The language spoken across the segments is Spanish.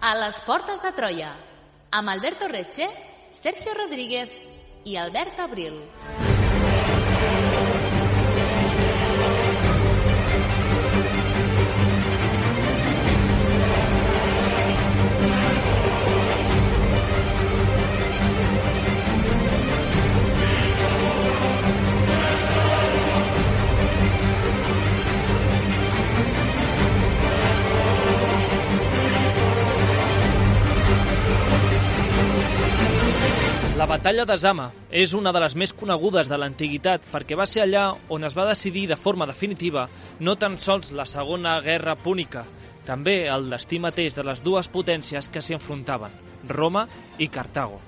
A les portes de Troia, amb Alberto Reche, Sergio Rodríguez i Albert Abril. La batalla de Zama és una de les més conegudes de l'antiguitat perquè va ser allà on es va decidir de forma definitiva no tan sols la Segona Guerra Púnica, també el destí mateix de les dues potències que s'hi enfrontaven, Roma i Cartago.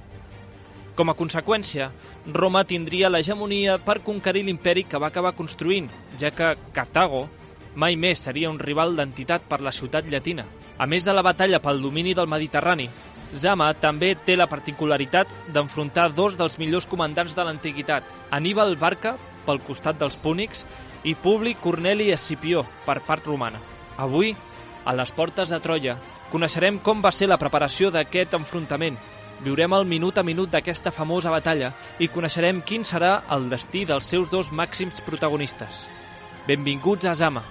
Com a conseqüència, Roma tindria l'hegemonia per conquerir l'imperi que va acabar construint, ja que Cartago mai més seria un rival d'entitat per la ciutat llatina. A més de la batalla pel domini del Mediterrani, Zama també té la particularitat d'enfrontar dos dels millors comandants de l'antiguitat, Aníbal Barca, pel costat dels púnics, i Publi Corneli Escipió, per part romana. Avui, a les portes de Troia, coneixerem com va ser la preparació d'aquest enfrontament, viurem el minut a minut d'aquesta famosa batalla i coneixerem quin serà el destí dels seus dos màxims protagonistes. Benvinguts a Zama,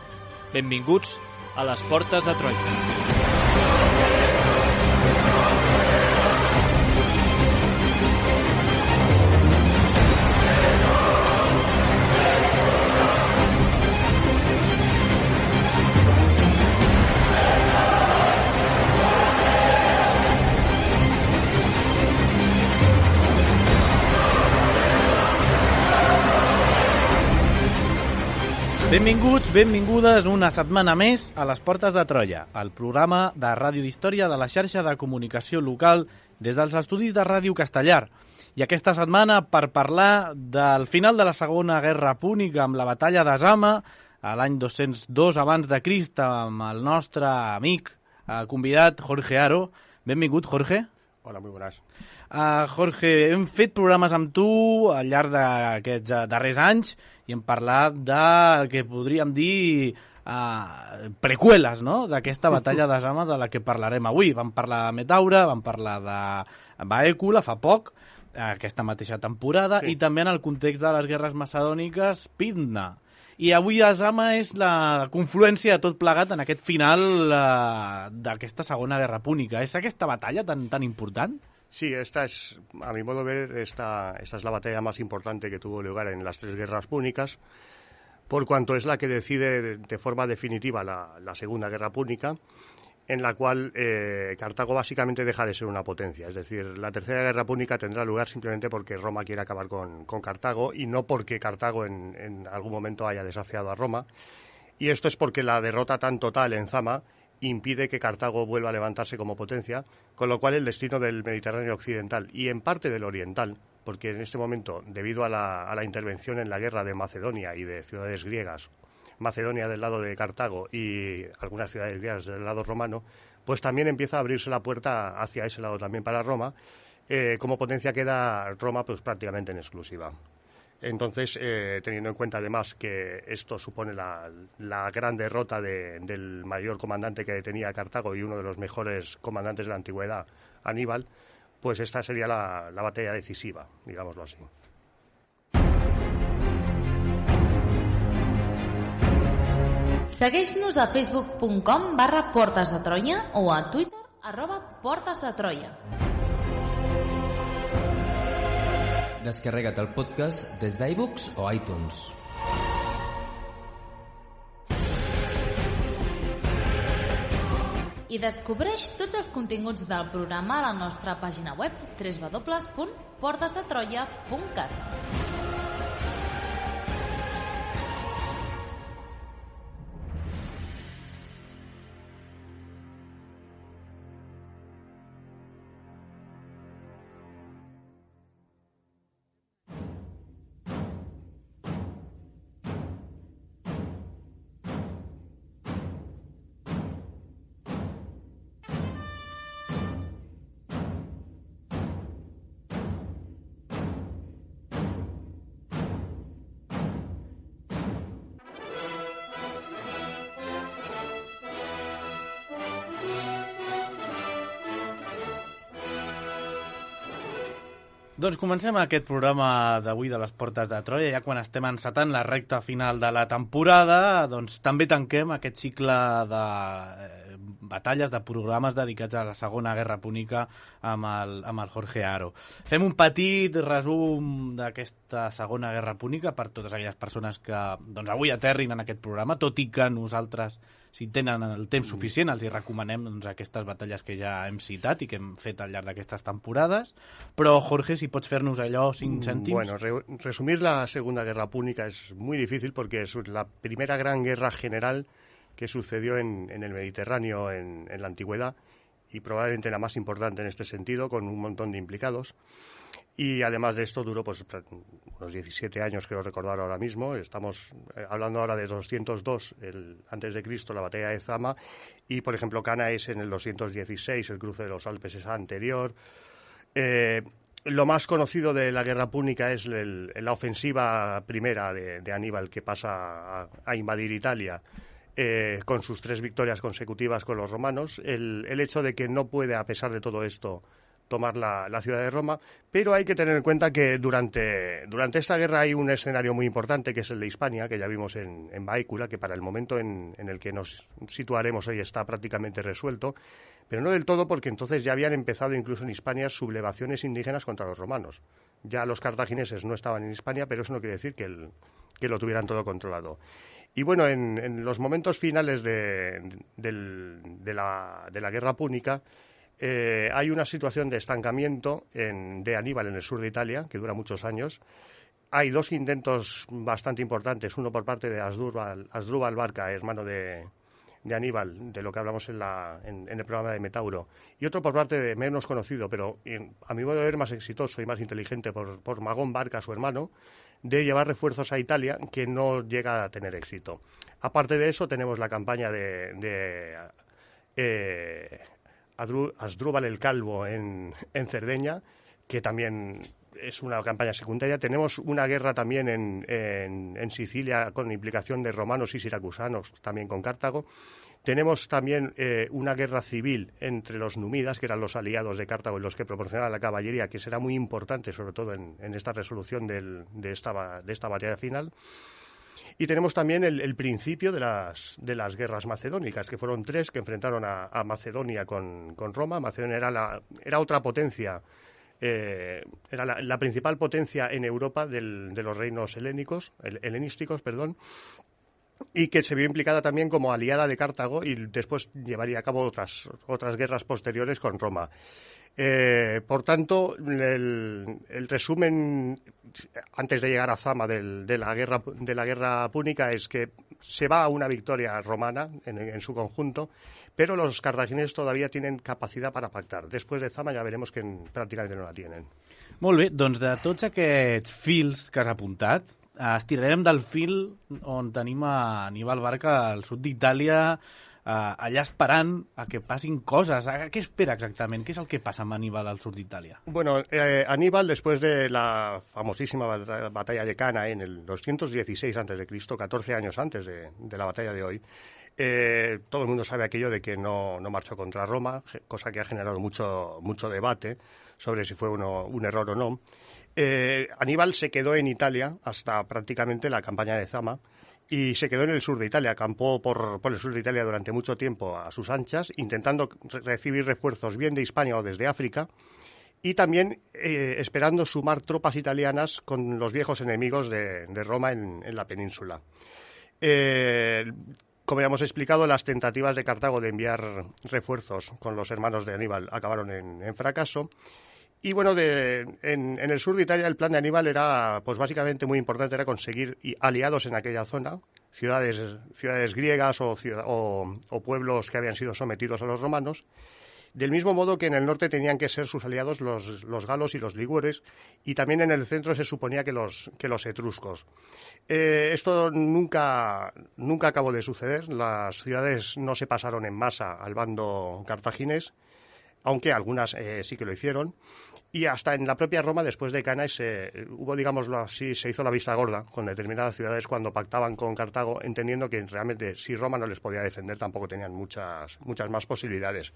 benvinguts a les portes de Troia. Benvinguts, benvingudes una setmana més a les Portes de Troia, el programa de ràdio d'història de la xarxa de comunicació local des dels estudis de Ràdio Castellar. I aquesta setmana per parlar del final de la Segona Guerra Púnica amb la batalla de Zama, a l'any 202 abans de Crist, amb el nostre amic convidat Jorge Haro. Benvingut, Jorge. Hola, muy buenas. Jorge, hem fet programes amb tu al llarg d'aquests darrers anys i hem parlat del que podríem dir preqüeles, no?, d'aquesta batalla de Zama de la que parlarem avui. Vam parlar de Metaura, vam parlar de Baècula fa poc, aquesta mateixa temporada, sí. I també en el context de les guerres macedòniques, Pidna. I avui a Zama és la confluència de tot plegat en aquest final d'aquesta Segona Guerra Púnica. És aquesta batalla tan important? Sí, esta es, a mi modo de ver, esta es la batalla más importante que tuvo lugar en las tres guerras púnicas, por cuanto es la que decide de forma definitiva la Segunda Guerra Púnica, en la cual Cartago básicamente deja de ser una potencia. Es decir, la Tercera Guerra Púnica tendrá lugar simplemente porque Roma quiere acabar con Cartago y no porque Cartago en algún momento haya desafiado a Roma. Y esto es porque la derrota tan total en Zama impide que Cartago vuelva a levantarse como potencia, con lo cual el destino del Mediterráneo occidental y en parte del oriental, porque en este momento, debido a la intervención en la guerra de Macedonia y de ciudades griegas, Macedonia del lado de Cartago y algunas ciudades griegas del lado romano, pues también empieza a abrirse la puerta hacia ese lado también para Roma. Como potencia queda Roma pues prácticamente en exclusiva. Entonces, teniendo en cuenta además que esto supone la gran derrota del mayor comandante que tenía Cartago y uno de los mejores comandantes de la antigüedad, Aníbal, pues esta sería la batalla decisiva, digámoslo así. Segueix-nos a facebook.com/Portes de Troia o a Twitter @Portes de Troia. Descarrega't el podcast des d'iBooks o iTunes. I descobreix tots els continguts del programa a la nostra pàgina web www.portesdetroia.cat. Doncs comencem aquest programa d'avui de les Portes de Troia, ja quan estem encetant la recta final de la temporada, doncs també tanquem aquest cicle de batalles, de programes dedicats a la Segona Guerra Púnica amb el Jorge Haro. Fem un petit resum d'aquesta Segona Guerra Púnica per totes aquelles persones que doncs, avui aterrin en aquest programa, tot i que nosaltres, si tenen el temps suficient, els hi recomanem doncs, aquestes batalles que ja hem citat i que hem fet al llarg d'aquestes temporades. Però, Jorge, si pots fer-nos allò 5 cèntims. Bueno, resumir la Segunda Guerra Púnica es muy difícil porque es la primera gran guerra general que sucedió en el Mediterráneo en la antigüedad y probablemente la más importante en este sentido, con un montón de implicados. Y además de esto duró pues unos 17 años, creo recordar ahora mismo. Estamos hablando ahora de 202 antes de Cristo, la batalla de Zama, y por ejemplo Cana es en el 216, el cruce de los Alpes es anterior. Lo más conocido de la Guerra Púnica es la ofensiva primera de Aníbal, que pasa a invadir Italia con sus 3 victorias consecutivas con los romanos. El hecho de que no puede, a pesar de todo esto, tomar la ciudad de Roma, pero hay que tener en cuenta que durante esta guerra hay un escenario muy importante, que es el de Hispania, que ya vimos en Baécula, que para el momento en el que nos situaremos hoy está prácticamente resuelto, pero no del todo, porque entonces ya habían empezado incluso en Hispania sublevaciones indígenas contra los romanos. Ya los cartagineses no estaban en Hispania, pero eso no quiere decir que lo tuvieran todo controlado. Y bueno, en los momentos finales de la Guerra Púnica, hay una situación de estancamiento de Aníbal en el sur de Italia, que dura muchos años. Hay 2 intentos bastante importantes, uno por parte de Asdrúbal Barca, hermano de Aníbal, de lo que hablamos en el programa de Metauro, y otro por parte de menos conocido, pero a mi modo de ver más exitoso y más inteligente, por Magón Barca, su hermano, de llevar refuerzos a Italia, que no llega a tener éxito. Aparte de eso, tenemos la campaña de Asdrúbal el Calvo en Cerdeña, que también es una campaña secundaria. Tenemos una guerra también en Sicilia con implicación de romanos y siracusanos, también con Cartago. Tenemos también una guerra civil entre los númidas, que eran los aliados de Cartago y los que proporcionaban la caballería, que será muy importante, sobre todo en esta resolución de esta batalla final. Y tenemos también el principio de las guerras macedónicas, que fueron 3 que enfrentaron a Macedonia con Roma. Macedonia era otra potencia, era la principal potencia en Europa de los reinos helenísticos, y que se vio implicada también como aliada de Cartago y después llevaría a cabo otras guerras posteriores con Roma. Por tanto, el resumen, antes de llegar a Zama de la guerra púnica, es que se va a una victoria romana en su conjunto, pero los cartagineses todavía tienen capacidad para pactar. Después de Zama ja veremos que pràcticament no la tienen. Molt bé, doncs de tots aquests fils que has apuntat, estirarem del fil on tenim a Aníbal Barca al sud d'Itàlia, allà esperant a que passin coses. Què espera exactament? Què és el que passa amb Aníbal al sud d'Itàlia? Bueno, Aníbal, después de la famosísima batalla de Cana en el 216 a.C., 14 años antes de la batalla de hoy, todo el mundo sabe aquello de que no marchó contra Roma, cosa que ha generado mucho debate sobre si fue un error o no. Aníbal se quedó en Italia hasta prácticamente la campaña de Zama, y se quedó en el sur de Italia, acampó por el sur de Italia durante mucho tiempo a sus anchas, intentando recibir refuerzos bien de Hispania o desde África, y también esperando sumar tropas italianas con los viejos enemigos de Roma en la península. Como ya hemos explicado, las tentativas de Cartago de enviar refuerzos con los hermanos de Aníbal acabaron en fracaso. Y bueno, en el sur de Italia el plan de Aníbal era, pues básicamente muy importante, era conseguir aliados en aquella zona, ciudades griegas o pueblos que habían sido sometidos a los romanos, del mismo modo que en el norte tenían que ser sus aliados los galos y los ligures, y también en el centro se suponía que los etruscos. Esto nunca acabó de suceder, las ciudades no se pasaron en masa al bando cartaginés, aunque algunas sí que lo hicieron, y hasta en la propia Roma, después de Cana, hubo, digámoslo así, se hizo la vista gorda con determinadas ciudades cuando pactaban con Cartago, entendiendo que realmente si Roma no les podía defender tampoco tenían muchas más posibilidades.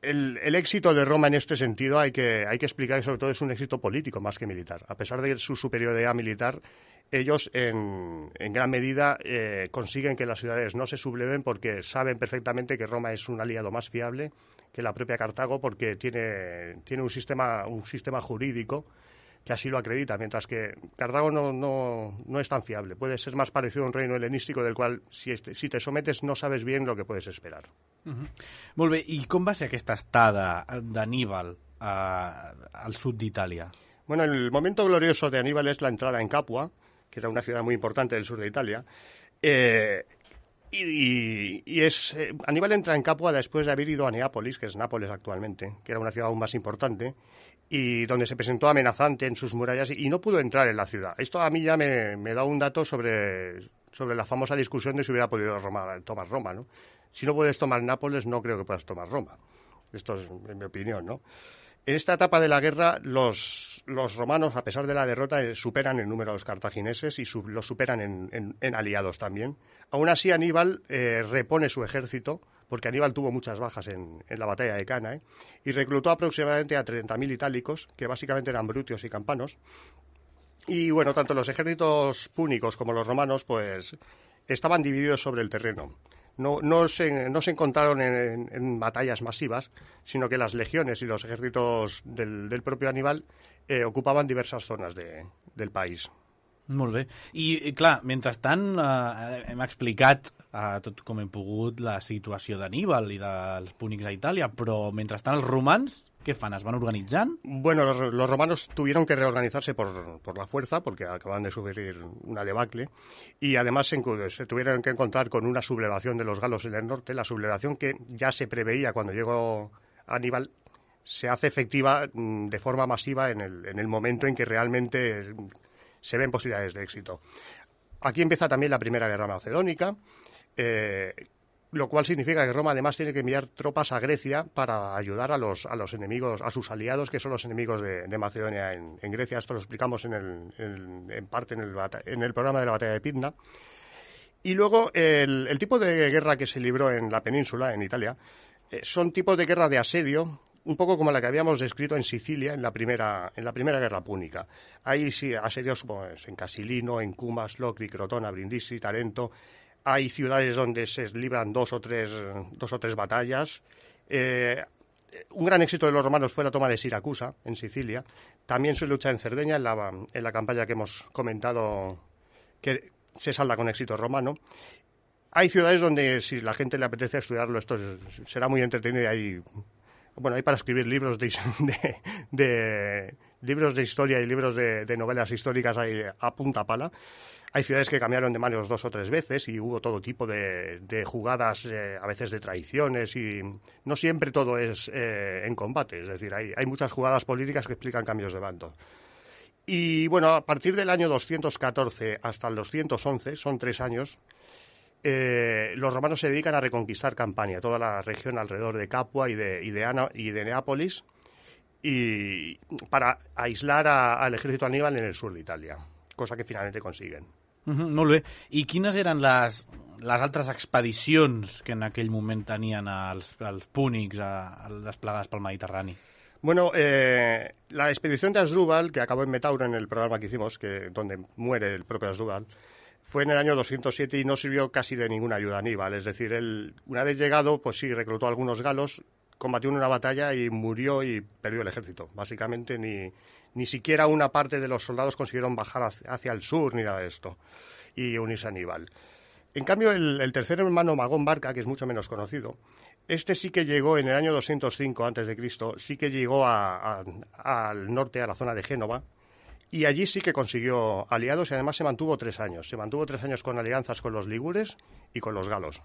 el éxito de Roma en este sentido hay que explicar que sobre todo es un éxito político más que militar. A pesar de su superioridad militar, ellos en gran medida consiguen que las ciudades no se subleven porque saben perfectamente que Roma es un aliado más fiable que la propia Cartago porque tiene un sistema jurídico que así lo acredita, mientras que Cartago no es tan fiable. Puede ser más parecido a un reino helenístico del cual si te sometes no sabes bien lo que puedes esperar. Molt bé, i com va ser aquesta estada d'Aníbal al sud d'Itàlia? Bueno, el momento glorioso de Aníbal es la entrada en Capua, que era una ciudad muy importante del sur de Italia. Aníbal entra en Capua después de haber ido a Neápolis, que es Nápoles actualmente, que era una ciudad aún más importante, y donde se presentó amenazante en sus murallas y no pudo entrar en la ciudad. Esto a mí ya me da un dato sobre la famosa discusión de si hubiera podido tomar Roma, ¿no? Si no puedes tomar Nápoles, no creo que puedas tomar Roma. Esto es en mi opinión, ¿no? En esta etapa de la guerra, los romanos, a pesar de la derrota, superan el número de los cartagineses y los superan en aliados también. Aún así, Aníbal repone su ejército, porque Aníbal tuvo muchas bajas en la batalla de Cannae, y reclutó aproximadamente a 30.000 itálicos, que básicamente eran brutios y campanos. Y bueno, tanto los ejércitos púnicos como los romanos, pues, estaban divididos sobre el terreno. No se encontraron en batallas masivas, sino que las legiones y los ejércitos del propio Aníbal ocupaven diverses zones del país. Molt bé. I, clar, mentrestant hem explicat tot com hem pogut la situació d'Aníbal i dels púnics a Itàlia, però mentrestant els romans, què fan? ¿Es van organitzant? Bueno, los romanos tuvieron que reorganizarse por la fuerza, porque acaban de sufrir una debacle, y además se tuvieron que encontrar con una sublevación de los galos en el norte, la sublevación que ya se preveía cuando llegó Aníbal, se hace efectiva de forma masiva en el momento en que realmente se ven posibilidades de éxito. Aquí empieza también la Primera Guerra Macedónica, lo cual significa que Roma además tiene que enviar tropas a Grecia para ayudar a los enemigos, a sus aliados, que son los enemigos de Macedonia en Grecia. Esto lo explicamos en parte en el programa de la batalla de Pydna. Y luego el tipo de guerra que se libró en la península, en Italia, son tipos de guerra de asedio, un poco como la que habíamos descrito en Sicilia en la primera guerra púnica. Hay sí asedios pues, en Casilino, en Cumas, Locri, Crotona, Brindisi, Tarento. Hay ciudades donde se libran dos o tres batallas. Un gran éxito de los romanos fue la toma de Siracusa, en Sicilia. También se lucha en Cerdeña, en la campaña que hemos comentado, que se salda con éxito romano. Hay ciudades donde, si la gente le apetece estudiarlo, esto será muy entretenido y hay para escribir libros libros de historia y libros de novelas históricas ahí a punta pala. Hay ciudades que cambiaron de manos 2 o 3 veces y hubo todo tipo de jugadas, a veces de traiciones, y no siempre todo es en combate. Es decir, hay muchas jugadas políticas que explican cambios de bando. Y bueno, a partir del año 214 hasta el 211, son 3 años, los romanos se dedican a reconquistar Campania, toda la región alrededor de Capua y de Neápolis, y para aislar al ejército Aníbal en el sur de Italia, cosa que finalmente consiguen. Molt bé. I quines eren les altres expedicions que en aquell moment tenien els púnics desplegades pel Mediterrani? Bueno, la expedición de Asdrúbal, que acabó en Metauro en el programa que hicimos, donde muere el propio Asdrúbal, fue en el año 207 y no sirvió casi de ninguna ayuda a Aníbal. Es decir, él, una vez llegado, pues sí, reclutó a algunos galos, combatió en una batalla y murió y perdió el ejército. Básicamente ni siquiera una parte de los soldados consiguieron bajar hacia el sur ni nada de esto y unirse a Aníbal. En cambio, el tercer hermano Magón Barca, que es mucho menos conocido, este sí que llegó en el año 205 a.C., sí que llegó al norte, a la zona de Génova, y allí sí que consiguió aliados y además se mantuvo 3 años. Se mantuvo 3 años con alianzas con los ligures y con los galos.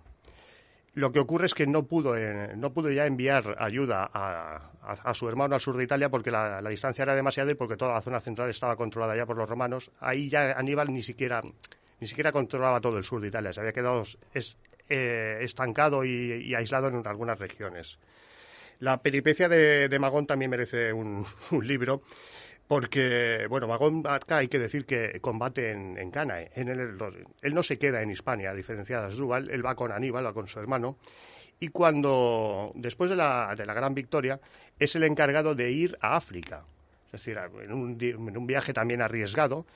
Lo que ocurre es que no pudo ya enviar ayuda a su hermano al sur de Italia porque la distancia era demasiada y porque toda la zona central estaba controlada ya por los romanos. Ahí ya Aníbal ni siquiera controlaba todo el sur de Italia. Se había quedado estancado y aislado en algunas regiones. La peripecia de Magón también merece un libro. Porque, bueno, Magón Barca hay que decir que combate en Cannae. Él no se queda en Hispania, a diferencia de Asdrúbal. Él va con Aníbal, va con su hermano. y después de la gran victoria, es el encargado de ir a África. Es decir, en un viaje también arriesgado,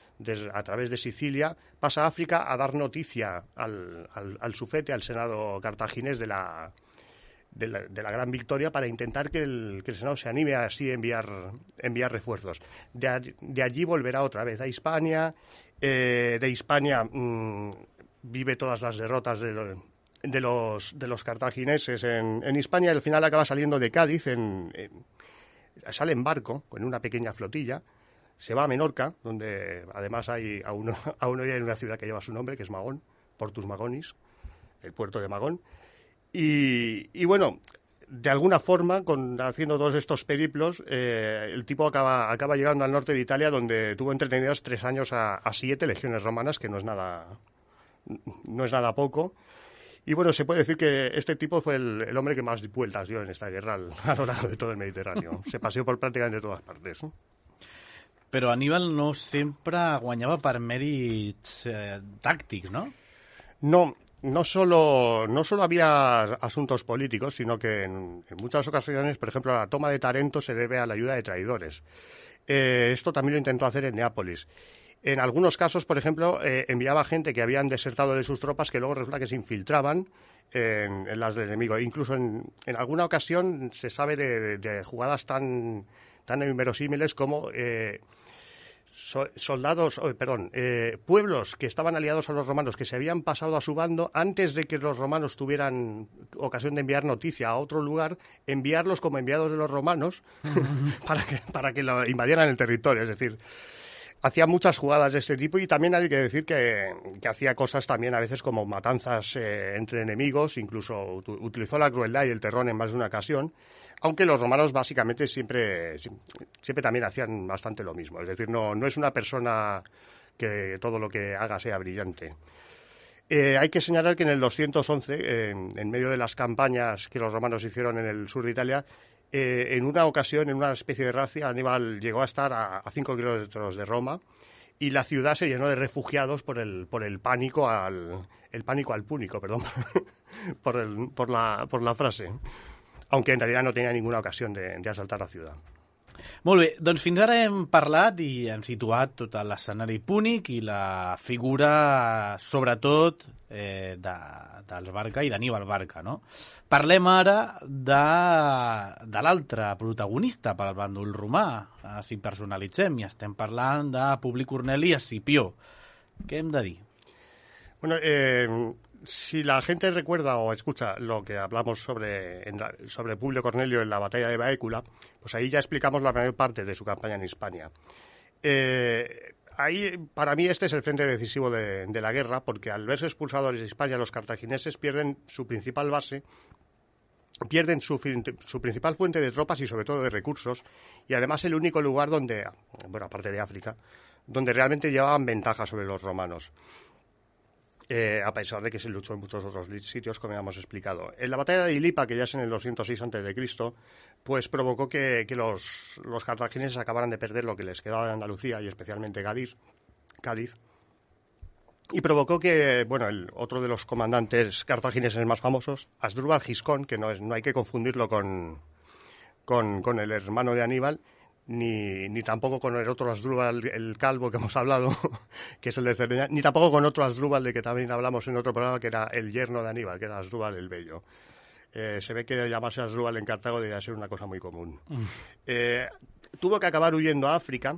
a través de Sicilia, pasa a África a dar noticia al sufete, al Senado cartaginés de la gran victoria, para intentar que el Senado se anime a así enviar refuerzos. De allí volverá otra vez a Hispania. De Hispania vive todas las derrotas de los cartagineses en Hispania, y al final acaba saliendo de Cádiz, sale en barco con una pequeña flotilla, se va a Menorca, donde además aún hoy hay una ciudad que lleva su nombre, que es Magón, Portus Magonis, el puerto de Magón. Y bueno, de alguna forma, haciendo todos estos periplos, el tipo acaba llegando al norte de Italia, donde tuvo entretenidos 3 años a 7 legiones romanas, que no es nada poco. Y bueno, se puede decir que este tipo fue el hombre que más vueltas dio en esta guerra a lo largo de todo el Mediterráneo. Se paseó por prácticamente todas partes, ¿no? Però Aníbal no sempre guanyava per mèrits tàctics, ¿no? No solo había asuntos políticos, sino que en muchas ocasiones, por ejemplo, la toma de Tarento se debe a la ayuda de traidores. Esto también lo intentó hacer en Neápolis. En algunos casos, por ejemplo, enviaba gente que habían desertado de sus tropas, que luego resulta que se infiltraban en las del enemigo. Incluso en alguna ocasión se sabe de jugadas tan inverosímiles como pueblos que estaban aliados a los romanos, que se habían pasado a su bando antes de que los romanos tuvieran ocasión de enviar noticia a otro lugar, enviarlos como enviados de los romanos para que lo invadieran el territorio. Es decir, hacía muchas jugadas de este tipo, y también hay que decir que hacía cosas también a veces como matanzas entre enemigos, incluso utilizó la crueldad y el terror en más de una ocasión, aunque los romanos básicamente siempre también hacían bastante lo mismo. Es decir, no es una persona que todo lo que haga sea brillante. Hay que señalar que en el 211, en medio de las campañas que los romanos hicieron en el sur de Italia, en una ocasión, en una especie de razzia, Aníbal llegó a estar a 5 kilómetros de Roma, y la ciudad se llenó de refugiados por el pánico al púnico, perdón, por la frase, aunque en realidad no tenía ninguna ocasión de asaltar la ciudad. Molt bé, doncs fins ara hem parlat i hem situat tot l'escenari púnic i la figura, sobretot, dels Barca i d'Aníbal Barca, no? Parlem ara de l'altre protagonista pel bàndol romà, si personalitzem, i estem parlant de Publi Corneli Escipió. Què hem de dir? Bueno, si la gente recuerda o escucha lo que hablamos sobre Publio Cornelio en la batalla de Baécula, pues ahí ya explicamos la mayor parte de su campaña en Hispania. Ahí, para mí, este es el frente decisivo de la guerra, porque al verse expulsados de Hispania, los cartagineses pierden su principal base, pierden su principal fuente de tropas y sobre todo de recursos, y además el único lugar donde, bueno, aparte de África, donde realmente llevaban ventaja sobre los romanos. A pesar de que se luchó en muchos otros sitios, como ya hemos explicado. En la batalla de Ilipa, que ya es en el 206 a.C., pues provocó que los cartagineses acabaran de perder lo que les quedaba de Andalucía, y especialmente Cádiz, y provocó que, bueno, otro de los comandantes cartagineses más famosos, Asdrúbal Giscón, que no hay que confundirlo con el hermano de Aníbal, ni tampoco con el otro Asdrúbal, el calvo que hemos hablado, que es el de Cerdeña, ni tampoco con otro Asdrúbal de que también hablamos en otro programa, que era el yerno de Aníbal, que era Asdrúbal el Bello. Se ve que llamarse Asdrúbal en Cartago debía ser una cosa muy común. Tuvo que acabar huyendo a África,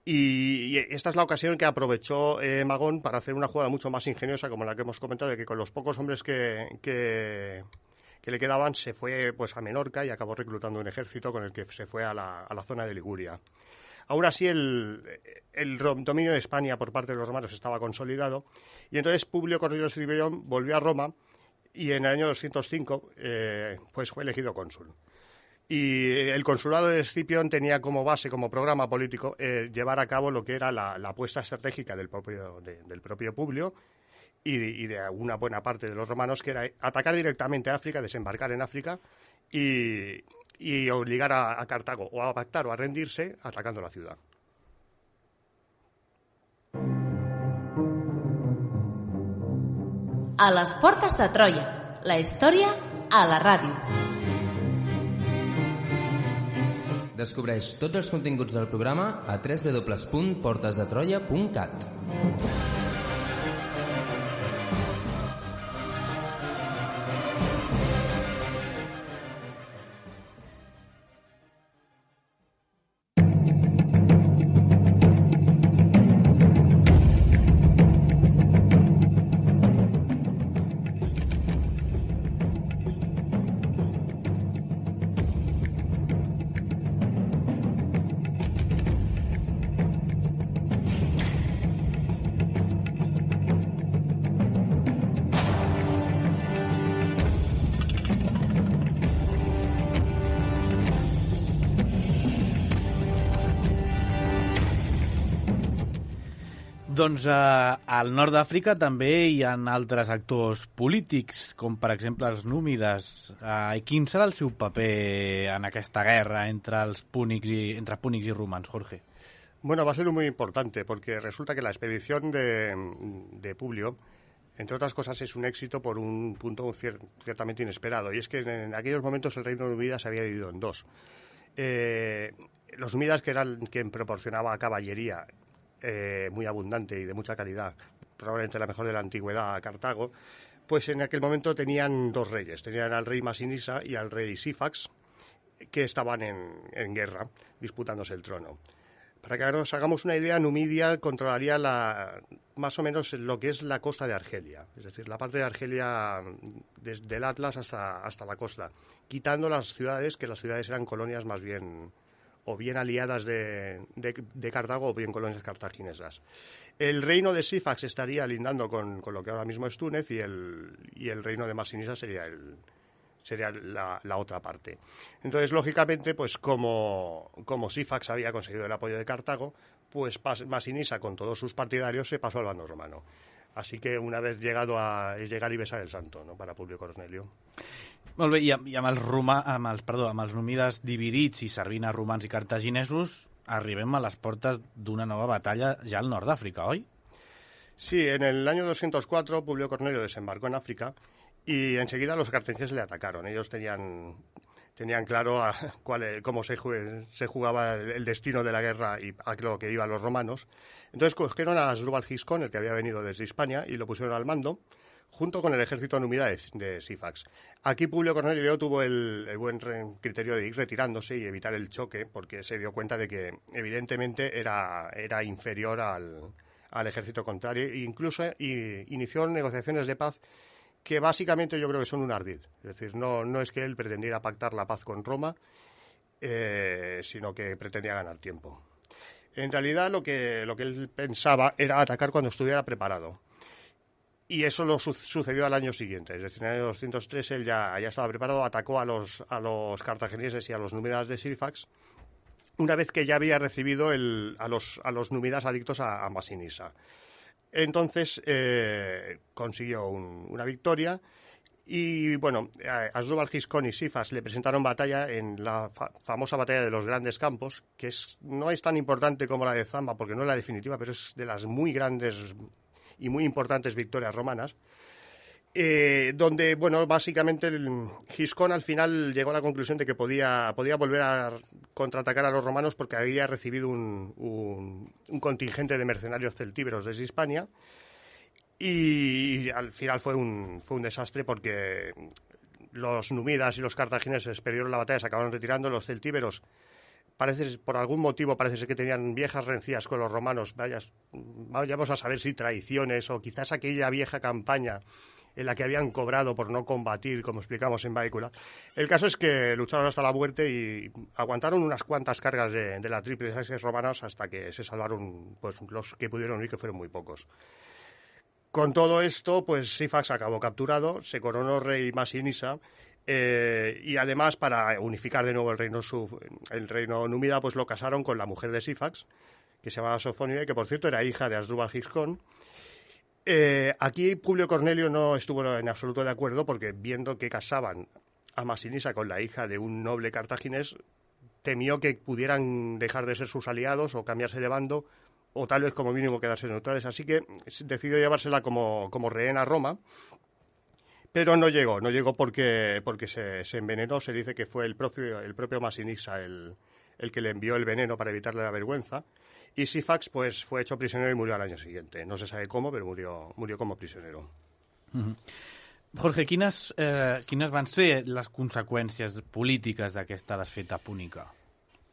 y esta es la ocasión que aprovechó Magón para hacer una jugada mucho más ingeniosa, como la que hemos comentado, de que con los pocos hombres que le quedaban se fue pues a Menorca y acabó reclutando un ejército con el que se fue a la zona de Liguria. Aún así, el dominio de España por parte de los romanos estaba consolidado, y entonces Publio Cornelio Escipión volvió a Roma, y en el año 205 pues fue elegido cónsul. Y el consulado de Escipión tenía como base, como programa político, llevar a cabo lo que era la apuesta estratégica del propio Publio y de una buena parte de los romanos, que era atacar directamente a África, desembarcar en África y obligar a Cartago o a pactar o a rendirse atacando la ciudad. A les portes de Troia, la història a la ràdio. Descobreix tots els continguts del programa a www.portesdetroia.cat. Doncs al nord d'Àfrica també hi ha altres actors polítics, com per exemple els númides. Quin serà el seu paper en aquesta guerra entre púnics y rumans, Jorge? Bueno, va a ser muy importante, porque resulta que la expedición de Publio, entre otras cosas, es un éxito por un punto ciertamente inesperado, y es que en aquellos momentos el reino de Númida se había dividido en dos. Los númidas, que eran quien proporcionaba caballería muy abundante y de mucha calidad, probablemente la mejor de la antigüedad, a Cartago, pues en aquel momento tenían dos reyes. Tenían al rey Masinisa y al rey Sífax, que estaban en guerra, disputándose el trono. Para que nos hagamos una idea, Numidia controlaría más o menos lo que es la costa de Argelia, es decir, la parte de Argelia desde el Atlas hasta la costa, quitando las ciudades, que las ciudades eran colonias más bien o bien aliadas de Cartago o bien colonias cartaginesas. El reino de Sífax estaría lindando con lo que ahora mismo es Túnez, y el reino de Masinisa sería la otra parte. Entonces, lógicamente, pues como Sífax había conseguido el apoyo de Cartago, pues Masinisa, con todos sus partidarios, se pasó al bando romano. Así que una vez llegado es llegar y besar el santo, ¿no?, para Publio Cornelio. Molt bé, i amb els númides dividits i servint a romans i cartaginesos, arribem a les portes d'una nova batalla ja al nord d'Àfrica, oi? Sí, en el año 204 Publio Cornelio desembarcó en África y enseguida los cartagineses le atacaron. Ellos tenían claro cómo se jugaba el destino de la guerra y a lo que iban los romanos. Entonces cogieron a Asdrúbal Giscón, el que había venido desde Hispania, y lo pusieron al mando, junto con el ejército númida de Sífax. Aquí Publio Cornelio tuvo el buen criterio de ir retirándose y evitar el choque, porque se dio cuenta de que evidentemente era inferior al ejército contrario, e incluso inició negociaciones de paz que básicamente yo creo que son un ardid. Es decir, no es que él pretendiera pactar la paz con Roma, sino que pretendía ganar tiempo. En realidad lo que él pensaba era atacar cuando estuviera preparado. Y eso lo sucedió al año siguiente. Es decir, en el año 203 él ya estaba preparado, atacó a los cartagineses y a los númidas de Sífax, una vez que ya había recibido a los númidas adictos a Masinisa. Entonces consiguió una victoria y, bueno, Asdrúbal Giscón y Sífax le presentaron batalla en la famosa batalla de los Grandes Campos, que no es tan importante como la de Zama, porque no es la definitiva, pero es de las muy grandes y muy importantes victorias romanas, donde, bueno, básicamente Giscón al final llegó a la conclusión de que podía volver a contraatacar a los romanos, porque había recibido un contingente de mercenarios celtíberos desde Hispania, y al final fue un desastre, porque los númidas y los cartagineses perdieron la batalla, se acabaron retirando. Los celtíberos, por algún motivo, parece ser que tenían viejas rencillas con los romanos. Vayamos a saber si traiciones o quizás aquella vieja campaña en la que habían cobrado por no combatir, como explicamos en Baécula. El caso es que lucharon hasta la muerte y aguantaron unas cuantas cargas de la Tríplice Axis romanos hasta que se salvaron, pues, los que pudieron huir, que fueron muy pocos. Con todo esto, pues Sífax acabó capturado, se coronó rey Masinisa, y además, para unificar de nuevo el reino númida, pues lo casaron con la mujer de Sífax, que se llamaba Sofónide, que por cierto era hija de Asdrúbal Giscón. Aquí Publio Cornelio no estuvo en absoluto de acuerdo, porque viendo que casaban a Masinisa con la hija de un noble cartaginés, temió que pudieran dejar de ser sus aliados o cambiarse de bando, o tal vez como mínimo quedarse neutrales. Así que decidió llevársela como rehén a Roma, Pero no llegó porque se envenenó. Se dice que fue el propio Masinisa el que le envió el veneno para evitarle la vergüenza. Y Sifax pues fue hecho prisionero y murió al año siguiente. No se sabe cómo, pero murió como prisionero. Jorge, quines van ser les conseqüències polítiques d'aquesta desfeta púnica?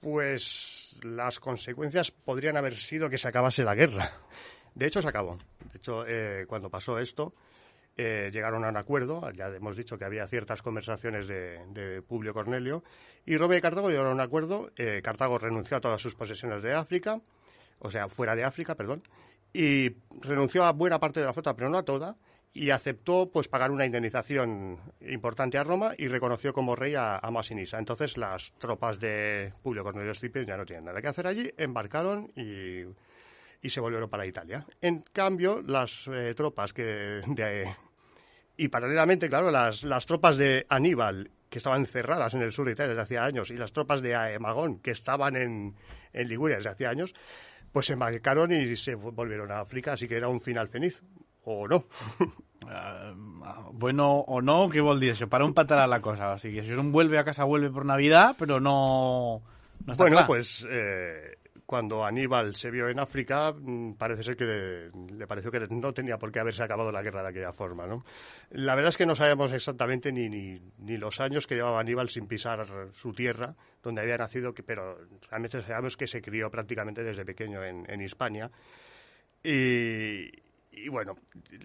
Pues las consecuencias podrían haber sido que se acabase la guerra. De hecho, se acabó. De hecho, cuando pasó esto, llegaron a un acuerdo. Ya hemos dicho que había ciertas conversaciones de Publio Cornelio. Y Roma y Cartago llegaron a un acuerdo. Cartago renunció a todas sus posesiones de África, o sea, fuera de África, perdón, y renunció a buena parte de la flota, pero no a toda, y aceptó pues pagar una indemnización importante a Roma y reconoció como rey a Masinisa. Entonces las tropas de Publio Cornelio Escipión ya no tienen nada que hacer allí, embarcaron y se volvieron para Italia. En cambio, las tropas y paralelamente, claro, las tropas de Aníbal, que estaban encerradas en el sur de Italia desde hacía años, y las tropas de Magón, que estaban en Liguria desde hacía años, pues se embarcaron y se volvieron a África, así que era un final feliz. O no. Bueno o no, què vol dir això? Per on patarà la cosa? O sigui, això és un vuelve a casa, vuelve por Navidad, pero no está bueno, clar. Pues cuando Aníbal se vio en África, parece ser que le pareció que no tenía por qué haberse acabado la guerra de aquella forma, ¿no? La verdad es que no sabemos exactamente ni los años que llevaba Aníbal sin pisar su tierra, donde había nacido, pero realmente sabemos que se crió prácticamente desde pequeño en Hispania. Y bueno,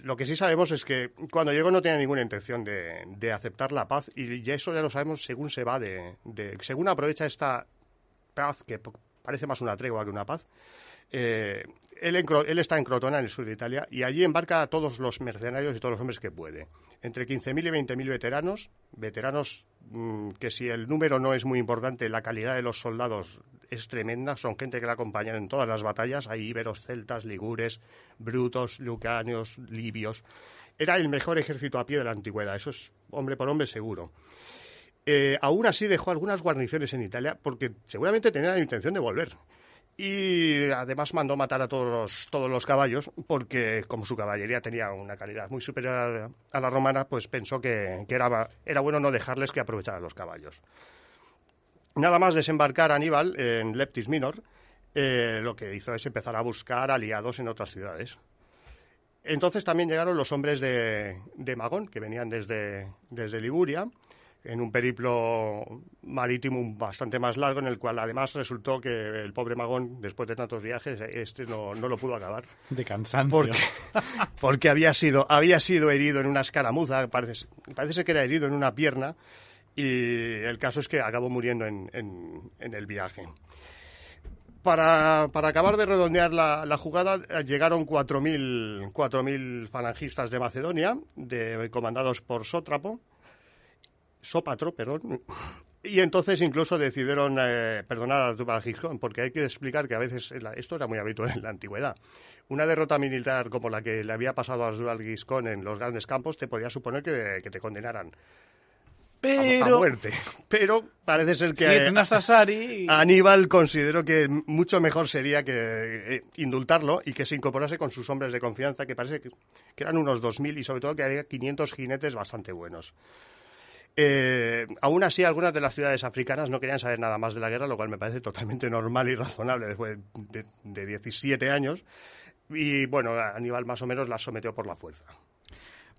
lo que sí sabemos es que cuando llegó no tenía ninguna intención de aceptar la paz, y ya eso ya lo sabemos según se va según aprovecha esta paz, que parece más una tregua que una paz. Él está en Crotona, en el sur de Italia, y allí embarca a todos los mercenarios y todos los hombres que puede. Entre 15.000 y 20.000 veteranos que si el número no es muy importante, la calidad de los soldados es tremenda. Son gente que la acompañan en todas las batallas. Hay íberos, celtas, ligures, brutos, lucanios, libios. Era el mejor ejército a pie de la antigüedad. Eso es hombre por hombre seguro. Aún así dejó algunas guarniciones en Italia porque seguramente tenía la intención de volver. Y además mandó matar a todos los caballos porque, como su caballería tenía una calidad muy superior a la romana, pues pensó que era bueno no dejarles que aprovecharan los caballos. Nada más desembarcar Aníbal en Leptis Minor, lo que hizo es empezar a buscar aliados en otras ciudades. Entonces también llegaron los hombres de Magón, que venían desde Liguria, en un periplo marítimo bastante más largo, en el cual además resultó que el pobre Magón, después de tantos viajes, no lo pudo acabar. De cansancio. Porque había sido herido en una escaramuza, parece ser que era herido en una pierna, y el caso es que acabó muriendo en el viaje. Para acabar de redondear la jugada, llegaron 4.000 falangistas de Macedonia, comandados por Sópatro, y entonces incluso decidieron perdonar a Astrubal Giscón, porque hay que explicar que a veces esto era muy habitual en la antigüedad. Una derrota militar como la que le había pasado a Astrubal Giscón en los grandes campos te podía suponer que te condenaran a muerte. Pero parece ser que si es necesario, Aníbal consideró que mucho mejor sería que indultarlo y que se incorporase con sus hombres de confianza, que parece que eran unos 2.000, y sobre todo que había 500 jinetes bastante buenos. Aún así, algunas de las ciudades africanas no querían saber nada más de la guerra, lo cual me parece totalmente normal y razonable después de 17 años. Y bueno, Aníbal más o menos las sometió por la fuerza.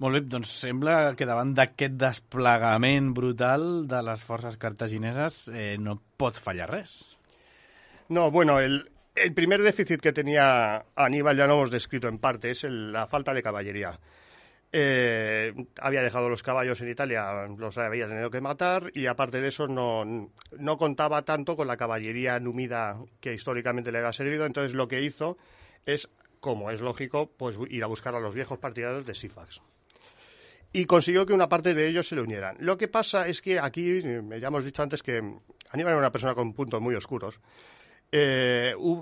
Molt bé, doncs sembla que davant d'aquest desplegament brutal de les forces cartagineses no pot fallar res. No, bueno, el primer déficit que tenía Aníbal ya lo hemos descrito en parte, es la falta de caballería. Había dejado los caballos en Italia, los había tenido que matar, y aparte de eso no contaba tanto con la caballería númida que históricamente le había servido. Entonces lo que hizo es, como es lógico, pues ir a buscar a los viejos partidarios de Sifax. Y consiguió que una parte de ellos se le unieran. Lo que pasa es que aquí, ya hemos dicho antes que Aníbal era una persona con puntos muy oscuros.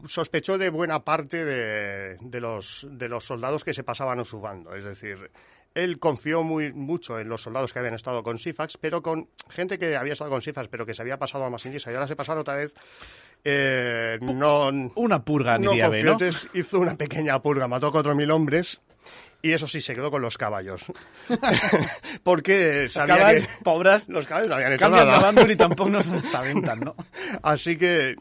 Sospechó de buena parte de los soldados que se pasaban a su bando. Es decir, él confió mucho en los soldados que habían estado con Sifax, pero con gente que había estado con Sifax, pero que se había pasado a Masinisa y ahora se pasaron otra vez. Una purga, no diría, confió, ¿no? Entonces hizo una pequeña purga, mató a 4.000 hombres Y eso sí, se quedó con los caballos. Porque sabía caballos, que... pobres, Los caballos no habían hecho canvien de nada. bàndol i tampoc no s'assabenten, no? Así que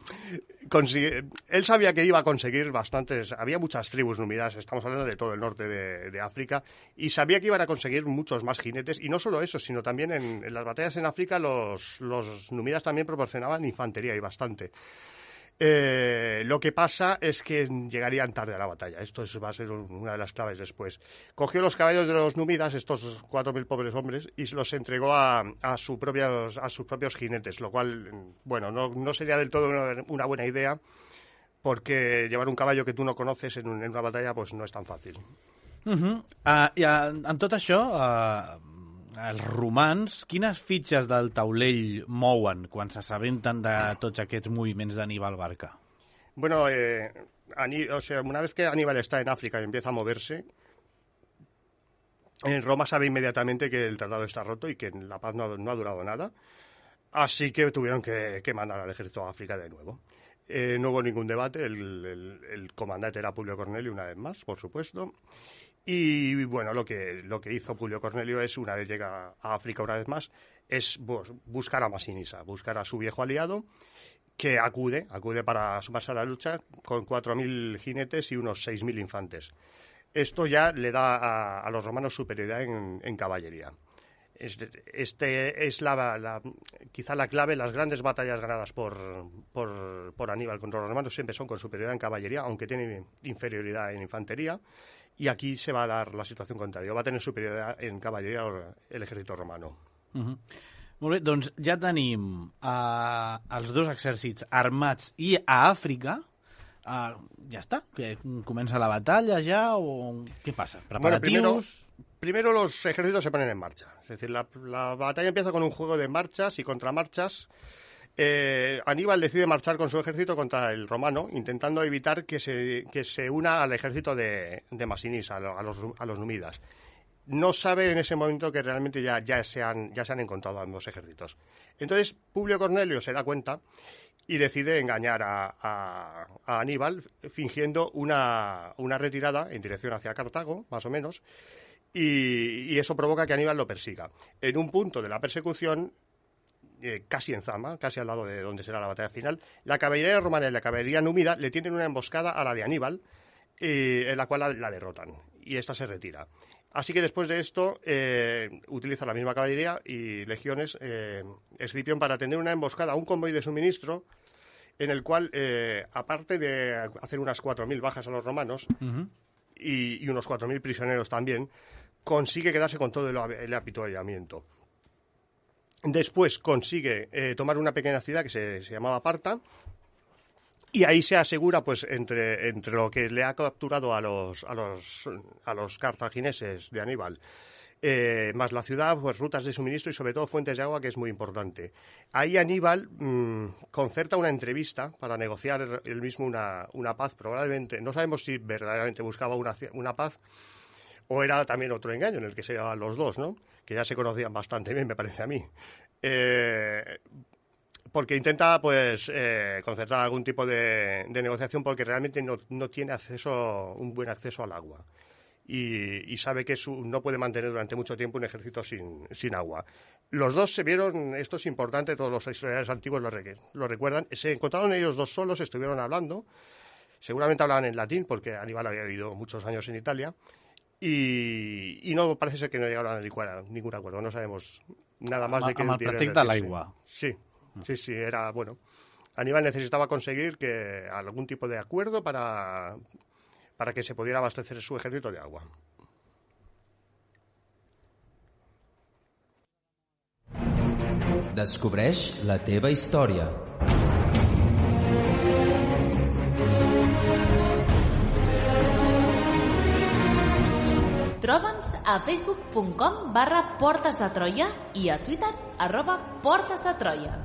él sabía que iba a conseguir bastantes... Había muchas tribus númidas, estamos hablando de todo el norte de África, y sabía que iban a conseguir muchos más jinetes, y no solo eso, sino también en las batallas en África los númidas también proporcionaban infantería, y bastante. Lo que pasa es que llegarían tarde a la batalla. Esto va a ser una de las claves después. Cogió los caballos de los númidas, estos 4.000 pobres hombres, y los entregó a sus propios jinetes, lo cual, bueno, no sería del todo una buena idea, porque llevar un caballo que tú no conoces en una batalla pues no es tan fácil. I en tot això, els romans, quines fitxes del taulell mouen quan s'assabenten de tots aquests moviments d'Aníbal Barca? Bueno, una vez que Aníbal está en África y empieza a moverse, en Roma sabe inmediatamente que el tratado está roto y que la paz no ha durado nada, así que tuvieron que mandar al ejército a África de nuevo. No hubo ningún debate, el comandante era Publio Cornelio una vez más, por supuesto. Y bueno, lo que hizo Publio Cornelio es, una vez llega a África una vez más, es buscar a Masinisa, buscar a su viejo aliado, que acude para sumarse a la lucha con 4.000 jinetes y unos 6.000 infantes. Esto ya le da a los romanos superioridad en caballería. Este es quizá la clave. Las grandes batallas ganadas por Aníbal contra los romanos siempre son con superioridad en caballería, aunque tiene inferioridad en infantería. Y aquí se va a dar la situación contraria. Va a tener superioridad en caballería el ejército romano. Molt bé, doncs ja tenim els dos exèrcits armats i a Àfrica. Ja està? Que comença la batalla ja o què passa? ¿Preparativos? Bueno, primero los ejércitos se ponen en marcha. Es decir, la batalla empieza con un juego de marchas y contramarchas. Aníbal decide marchar con su ejército contra el romano, intentando evitar que se una al ejército de Masinisa, a los númidas. No sabe en ese momento que realmente ya se han encontrado ambos ejércitos. Entonces Publio Cornelio se da cuenta y decide engañar a Aníbal, fingiendo una retirada en dirección hacia Cartago, más o menos, y eso provoca que Aníbal lo persiga. En un punto de la persecución, casi en Zama, casi al lado de donde será la batalla final, la caballería romana y la caballería númida le tienden una emboscada a la de Aníbal, en la cual la derrotan, y esta se retira. Así que después de esto utiliza la misma caballería y legiones Escipión para tender una emboscada a un convoy de suministro en el cual, aparte de hacer unas 4.000 bajas a los romanos y unos 4.000 prisioneros también, consigue quedarse con todo el apitolamiento. Después consigue tomar una pequeña ciudad que se llamaba Parta, y ahí se asegura, pues, entre lo que le ha capturado a los cartagineses de Aníbal, más la ciudad, pues rutas de suministro y sobre todo fuentes de agua, que es muy importante. Ahí Aníbal concerta una entrevista para negociar él mismo una paz. Probablemente, no sabemos si verdaderamente buscaba una paz o era también otro engaño en el que se llevaban los dos, ¿no? Que ya se conocían bastante bien, me parece a mí. Porque intenta, pues, concertar algún tipo de negociación, porque realmente no tiene un buen acceso al agua. Y sabe que no puede mantener durante mucho tiempo un ejército sin agua. Los dos se vieron, esto es importante, todos los historiadores antiguos lo recuerdan, se encontraron ellos dos solos, estuvieron hablando, seguramente hablaban en latín, porque Aníbal había vivido muchos años en Italia, y no parece ser que no llegaron a ningún acuerdo, no sabemos nada más de que... Amb el pretext de l'aigua. Sí, era, bueno, Aníbal necesitaba conseguir algún tipo de acuerdo para que se pudiera abastecer su ejército de agua. Descobreix la teva història. Troba'ns a facebook.com/Portes de Troia i a Twitter @Portes de Troia.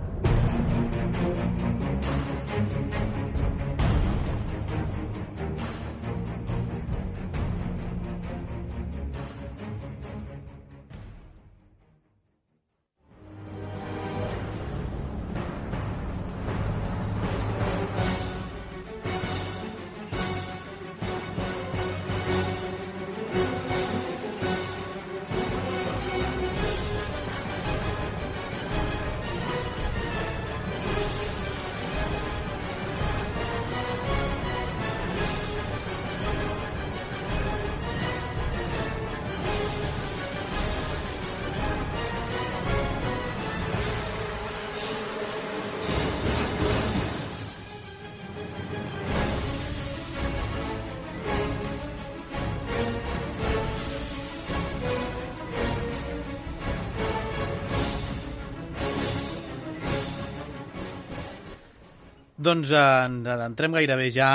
Doncs ens adentrem gairebé ja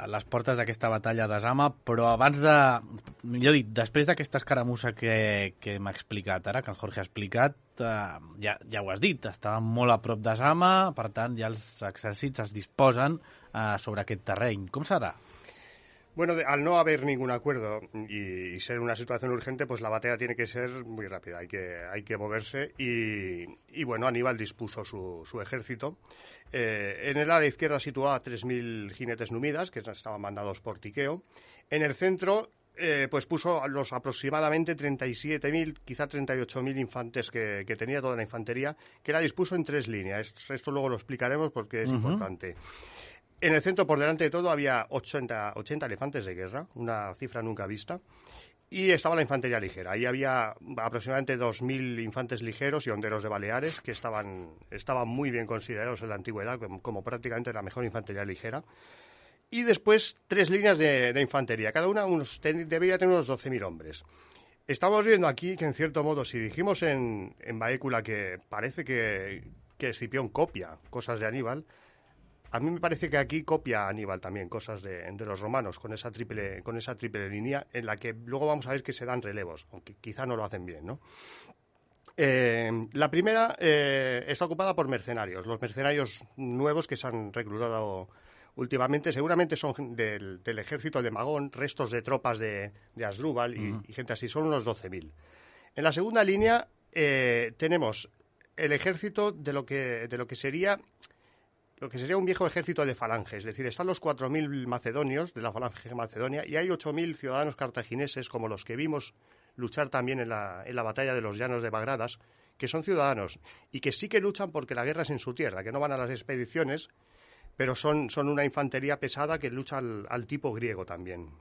a les portes d'aquesta batalla de Zama, però abans de... Millor dit, després d'aquesta escaramussa que m'ha explicat ara, que el Jorge ha explicat, ja ho has dit, estàvem molt a prop de Zama, per tant, ja els exèrcits es disposen sobre aquest terreny. Com serà? Bueno, al no haber ningún acuerdo y ser una situación urgente, pues la batalla tiene que ser muy rápida, hay que moverse y bueno, Aníbal dispuso su ejército. En el ala izquierda situaba 3.000 jinetes númidas, que estaban mandados por Tiqueo. En el centro, pues puso los aproximadamente 37.000, quizá 38.000 infantes que tenía toda la infantería, que la dispuso en 3 líneas. Esto luego lo explicaremos porque es importante. En el centro, por delante de todo, había 80 elefantes de guerra, una cifra nunca vista, y estaba la infantería ligera. Ahí había aproximadamente 2.000 infantes ligeros y honderos de Baleares, que estaban muy bien considerados en la antigüedad como prácticamente la mejor infantería ligera. Y después 3 líneas de infantería, cada una debía tener unos 12.000 hombres. Estamos viendo aquí que, en cierto modo, si dijimos en Baécula que parece que Escipión copia cosas de Aníbal, a mí me parece que aquí copia Aníbal también cosas de los romanos con esa triple línea en la que luego vamos a ver que se dan relevos, aunque quizá no lo hacen bien, ¿no? La primera está ocupada por mercenarios. Los mercenarios nuevos que se han reclutado últimamente seguramente son del ejército de Magón, restos de tropas de Asdrúbal y gente así, son unos 12.000. En la segunda línea tenemos el ejército de lo que sería un viejo ejército de falange, es decir, están los 4.000 macedonios de la falange macedonia y hay 8.000 ciudadanos cartagineses como los que vimos luchar también en la batalla de los llanos de Bagradas, que son ciudadanos y que sí que luchan porque la guerra es en su tierra, que no van a las expediciones, pero son una infantería pesada que lucha al tipo griego también,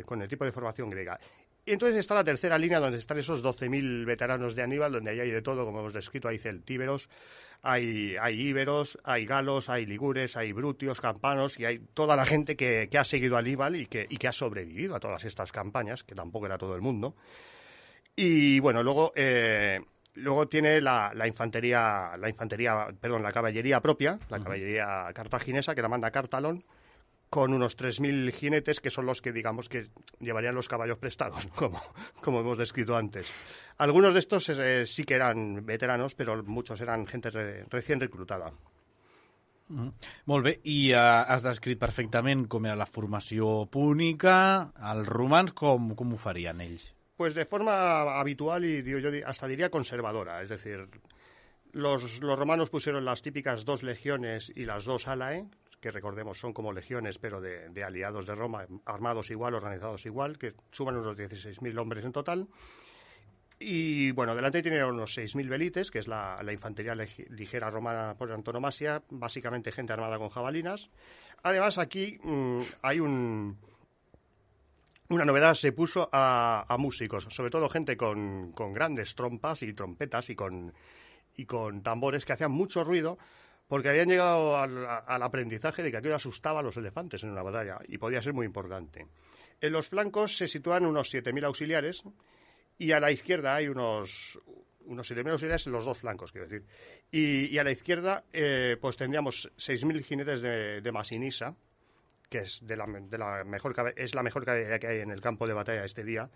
con el tipo de formación griega. Y entonces está la tercera línea, donde están esos 12.000 veteranos de Aníbal, donde ahí hay de todo, como hemos descrito, hay celtíberos, hay íberos, hay galos, hay ligures, hay brutios, campanos, y hay toda la gente que ha seguido a Aníbal y que ha sobrevivido a todas estas campañas, que tampoco era todo el mundo. Y bueno, luego tiene la caballería propia, la caballería cartaginesa, que la manda Cartalón, con unos 3.000 jinetes, que son los que, digamos, que llevarían los caballos prestados, como hemos descrito antes. Algunos de estos sí que eran veteranos, pero muchos eran gente recién reclutada. Molt bé, i has descrit perfectament com era la formació púnica. Els romans com ho farien ells? Pues de forma habitual y yo hasta diría conservadora, es decir, los romanos pusieron las típicas 2 legiones y las 2 alae, que recordemos son como legiones, pero de aliados de Roma, armados igual, organizados igual, que suman unos 16.000 hombres en total. Y bueno, delante tienen unos 6.000 velites, que es la infantería ligera romana por antonomasia, básicamente gente armada con jabalinas. Además, aquí hay una novedad, se puso a músicos, sobre todo gente con grandes trompas y trompetas y con tambores que hacían mucho ruido, porque habían llegado al aprendizaje de que aquello asustaba a los elefantes en una batalla y podía ser muy importante. En los flancos se sitúan unos 7.000 auxiliares y a la izquierda hay unos 7.000 auxiliares en los 2 flancos, quiero decir. Y a la izquierda pues tendríamos 6.000 jinetes de Masinisa, que es la mejor caballería que hay en el campo de batalla este día,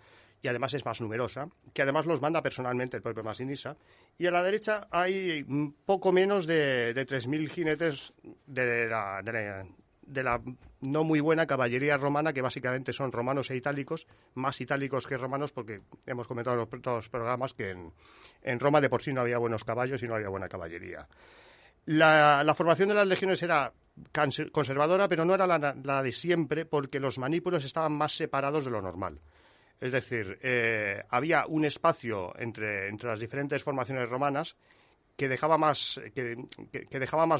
y además es más numerosa, que además los manda personalmente el propio Masinisa. Y a la derecha hay un poco menos de 3.000 jinetes de la no muy buena caballería romana, que básicamente son romanos e itálicos, más itálicos que romanos, porque hemos comentado en todos los programas que en Roma de por sí no había buenos caballos y no había buena caballería. La formación de las legiones era conservadora, pero no era la de siempre, porque los manípulos estaban más separados de lo normal. Es decir, había un espacio entre las diferentes formaciones romanas que dejaba más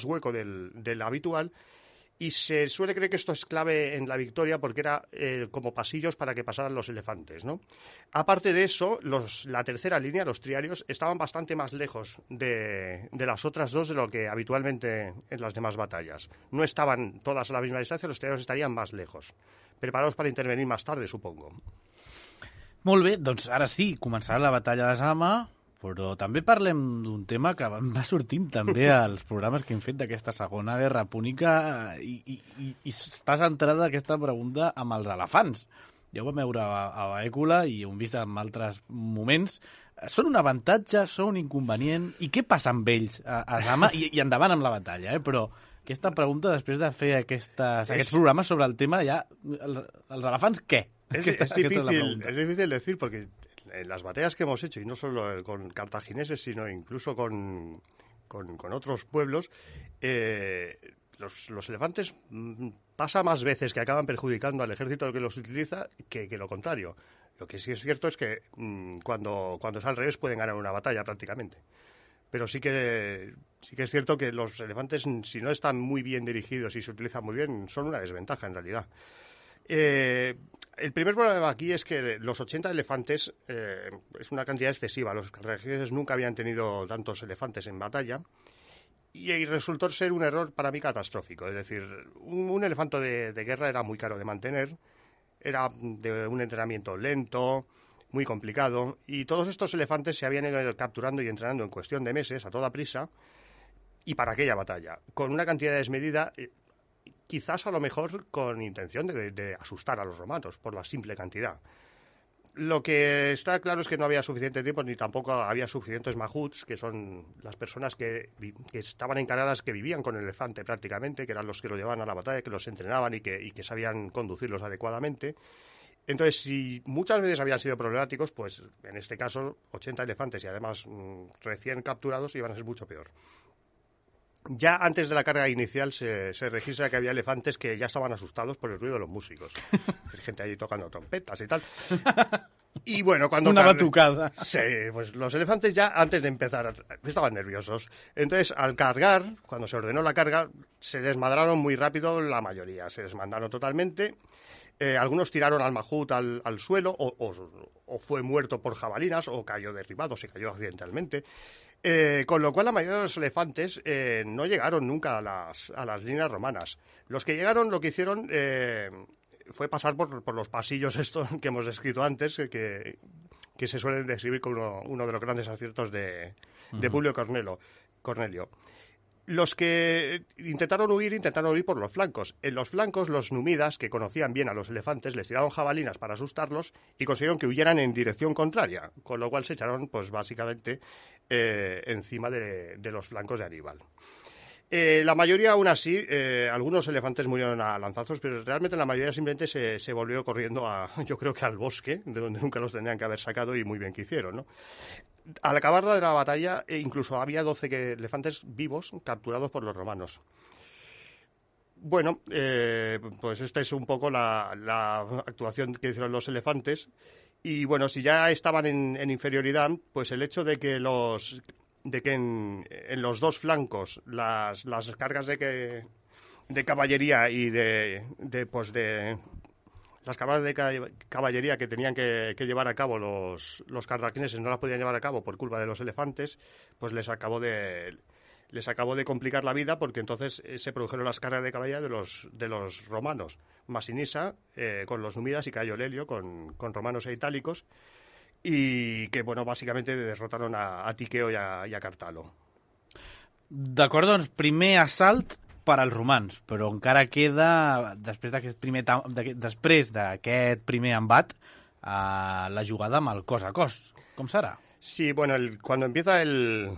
hueco del habitual, y se suele creer que esto es clave en la victoria porque era como pasillos para que pasaran los elefantes, ¿no? Aparte de eso, la tercera línea, los triarios, estaban bastante más lejos de las otras 2 de lo que habitualmente en las demás batallas. No estaban todas a la misma distancia, los triarios estarían más lejos, preparados para intervenir más tarde, supongo. Molt bé, doncs ara sí, començarà la batalla de Zama. però també parlem d'un tema que va sortint també als programes que hem fet d'aquesta Segona Guerra Púnica i està centrada aquesta pregunta amb els elefants. Ja ho vam veure a Bècula i ho hem vist en altres moments. Són un avantatge, són un inconvenient? I què passa amb ells a Zama? I endavant amb la batalla, Però aquesta pregunta, després de fer aquests programes sobre el tema, ja, els elefants, què? Es difícil decir, porque en las batallas que hemos hecho, y no solo con cartagineses, sino incluso con otros pueblos, los elefantes pasa más veces que acaban perjudicando al ejército que los utiliza que lo contrario. Lo que sí es cierto es que cuando es al revés pueden ganar una batalla prácticamente. Pero sí que es cierto que los elefantes, si no están muy bien dirigidos y se utilizan muy bien, son una desventaja en realidad. El primer problema aquí es que los 80 elefantes es una cantidad excesiva. Los cartagineses nunca habían tenido tantos elefantes en batalla y resultó ser un error para mí catastrófico. Es decir, un elefante de guerra era muy caro de mantener, era de un entrenamiento lento, muy complicado, y todos estos elefantes se habían ido capturando y entrenando en cuestión de meses, a toda prisa, y para aquella batalla, con una cantidad desmedida, quizás a lo mejor con intención de asustar a los romanos por la simple cantidad. Lo que está claro es que no había suficiente tiempo ni tampoco había suficientes mahuts, que son las personas que estaban encargadas, que vivían con el elefante prácticamente, que eran los que lo llevaban a la batalla, que los entrenaban y que sabían conducirlos adecuadamente. Entonces, si muchas veces habían sido problemáticos, pues en este caso 80 elefantes y además recién capturados iban a ser mucho peor. Ya antes de la carga inicial se registra que había elefantes que ya estaban asustados por el ruido de los músicos. Es decir, gente allí tocando trompetas y tal. Y bueno, cuando... Una batucada. Sí, pues los elefantes ya antes de empezar estaban nerviosos. Entonces, al cargar, cuando se ordenó la carga, se desmadraron muy rápido la mayoría. Se desmandaron totalmente. Algunos tiraron al mahut al suelo o fue muerto por jabalinas o cayó derribado, se cayó accidentalmente. Con lo cual la mayoría de los elefantes no llegaron nunca a las líneas romanas. Los que llegaron lo que hicieron fue pasar por los pasillos estos que hemos descrito antes, que se suelen describir como uno de los grandes aciertos de Publio Cornelio. Los que intentaron huir por los flancos. En los flancos, los númidas, que conocían bien a los elefantes, les tiraron jabalinas para asustarlos y consiguieron que huyeran en dirección contraria, con lo cual se echaron, pues básicamente, encima de los flancos de Aníbal. La mayoría, aún así, algunos elefantes murieron a lanzazos, pero realmente la mayoría simplemente se volvió corriendo yo creo que al bosque, de donde nunca los tendrían que haber sacado y muy bien que hicieron, ¿no? Al acabar de la batalla, incluso había 12 elefantes vivos capturados por los romanos. Bueno, pues esta es un poco la actuación que hicieron los elefantes. Y bueno, si ya estaban en inferioridad, pues el hecho de que en los dos flancos las cargas de caballería y las cargas de caballería que tenían que llevar a cabo los cartagineses no las podían llevar a cabo por culpa de los elefantes, pues les acabó de complicar la vida, porque entonces se produjeron las cargas de caballería de los romanos. Masinisa con los númidas y Cayo Lelio con romanos e itálicos, y que, bueno, básicamente derrotaron a Tiqueo y a Cartalo. D'acord, doncs, primer assalt per als romans, però encara queda, després d'aquest primer embat, la jugada amb el cos a cos. Com serà? Sí, bueno, cuando empieza el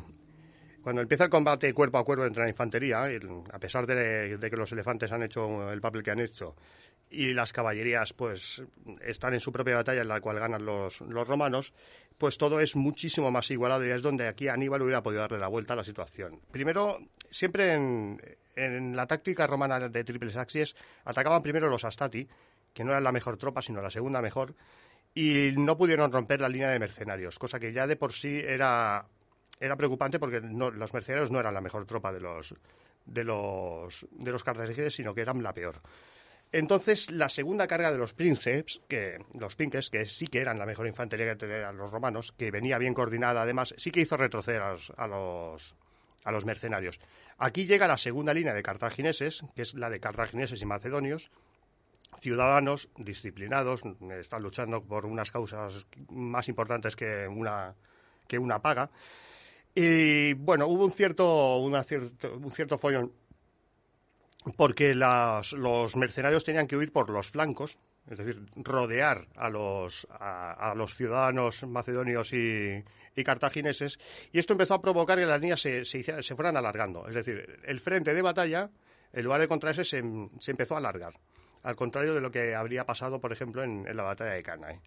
combate cuerpo a cuerpo entre la infantería, a pesar de que los elefantes han hecho el papel que han hecho y las caballerías pues están en su propia batalla, en la cual ganan los romanos, pues todo es muchísimo más igualado, y es donde aquí Aníbal hubiera podido darle la vuelta a la situación. Primero, siempre en la táctica romana de triples axis, atacaban primero los astati, que no eran la mejor tropa, sino la segunda mejor, y no pudieron romper la línea de mercenarios, cosa que ya de por sí era preocupante, porque los mercenarios no eran la mejor tropa de los cartagineses, sino que eran la peor. Entonces, la segunda carga de los princeps, los pinques, que sí que eran la mejor infantería que tenían los romanos, que venía bien coordinada además, sí que hizo retroceder a los mercenarios. Aquí llega la segunda línea de cartagineses, que es la de cartagineses y macedonios, ciudadanos, disciplinados, están luchando por unas causas más importantes que que una paga. Y bueno, hubo un cierto follón porque los mercenarios tenían que huir por los flancos, es decir, rodear a los ciudadanos macedonios y cartagineses, y esto empezó a provocar que las líneas se fueran alargando. Es decir, el frente de batalla, en lugar de contraerse, se empezó a alargar, al contrario de lo que habría pasado, por ejemplo, en la batalla de Cannae.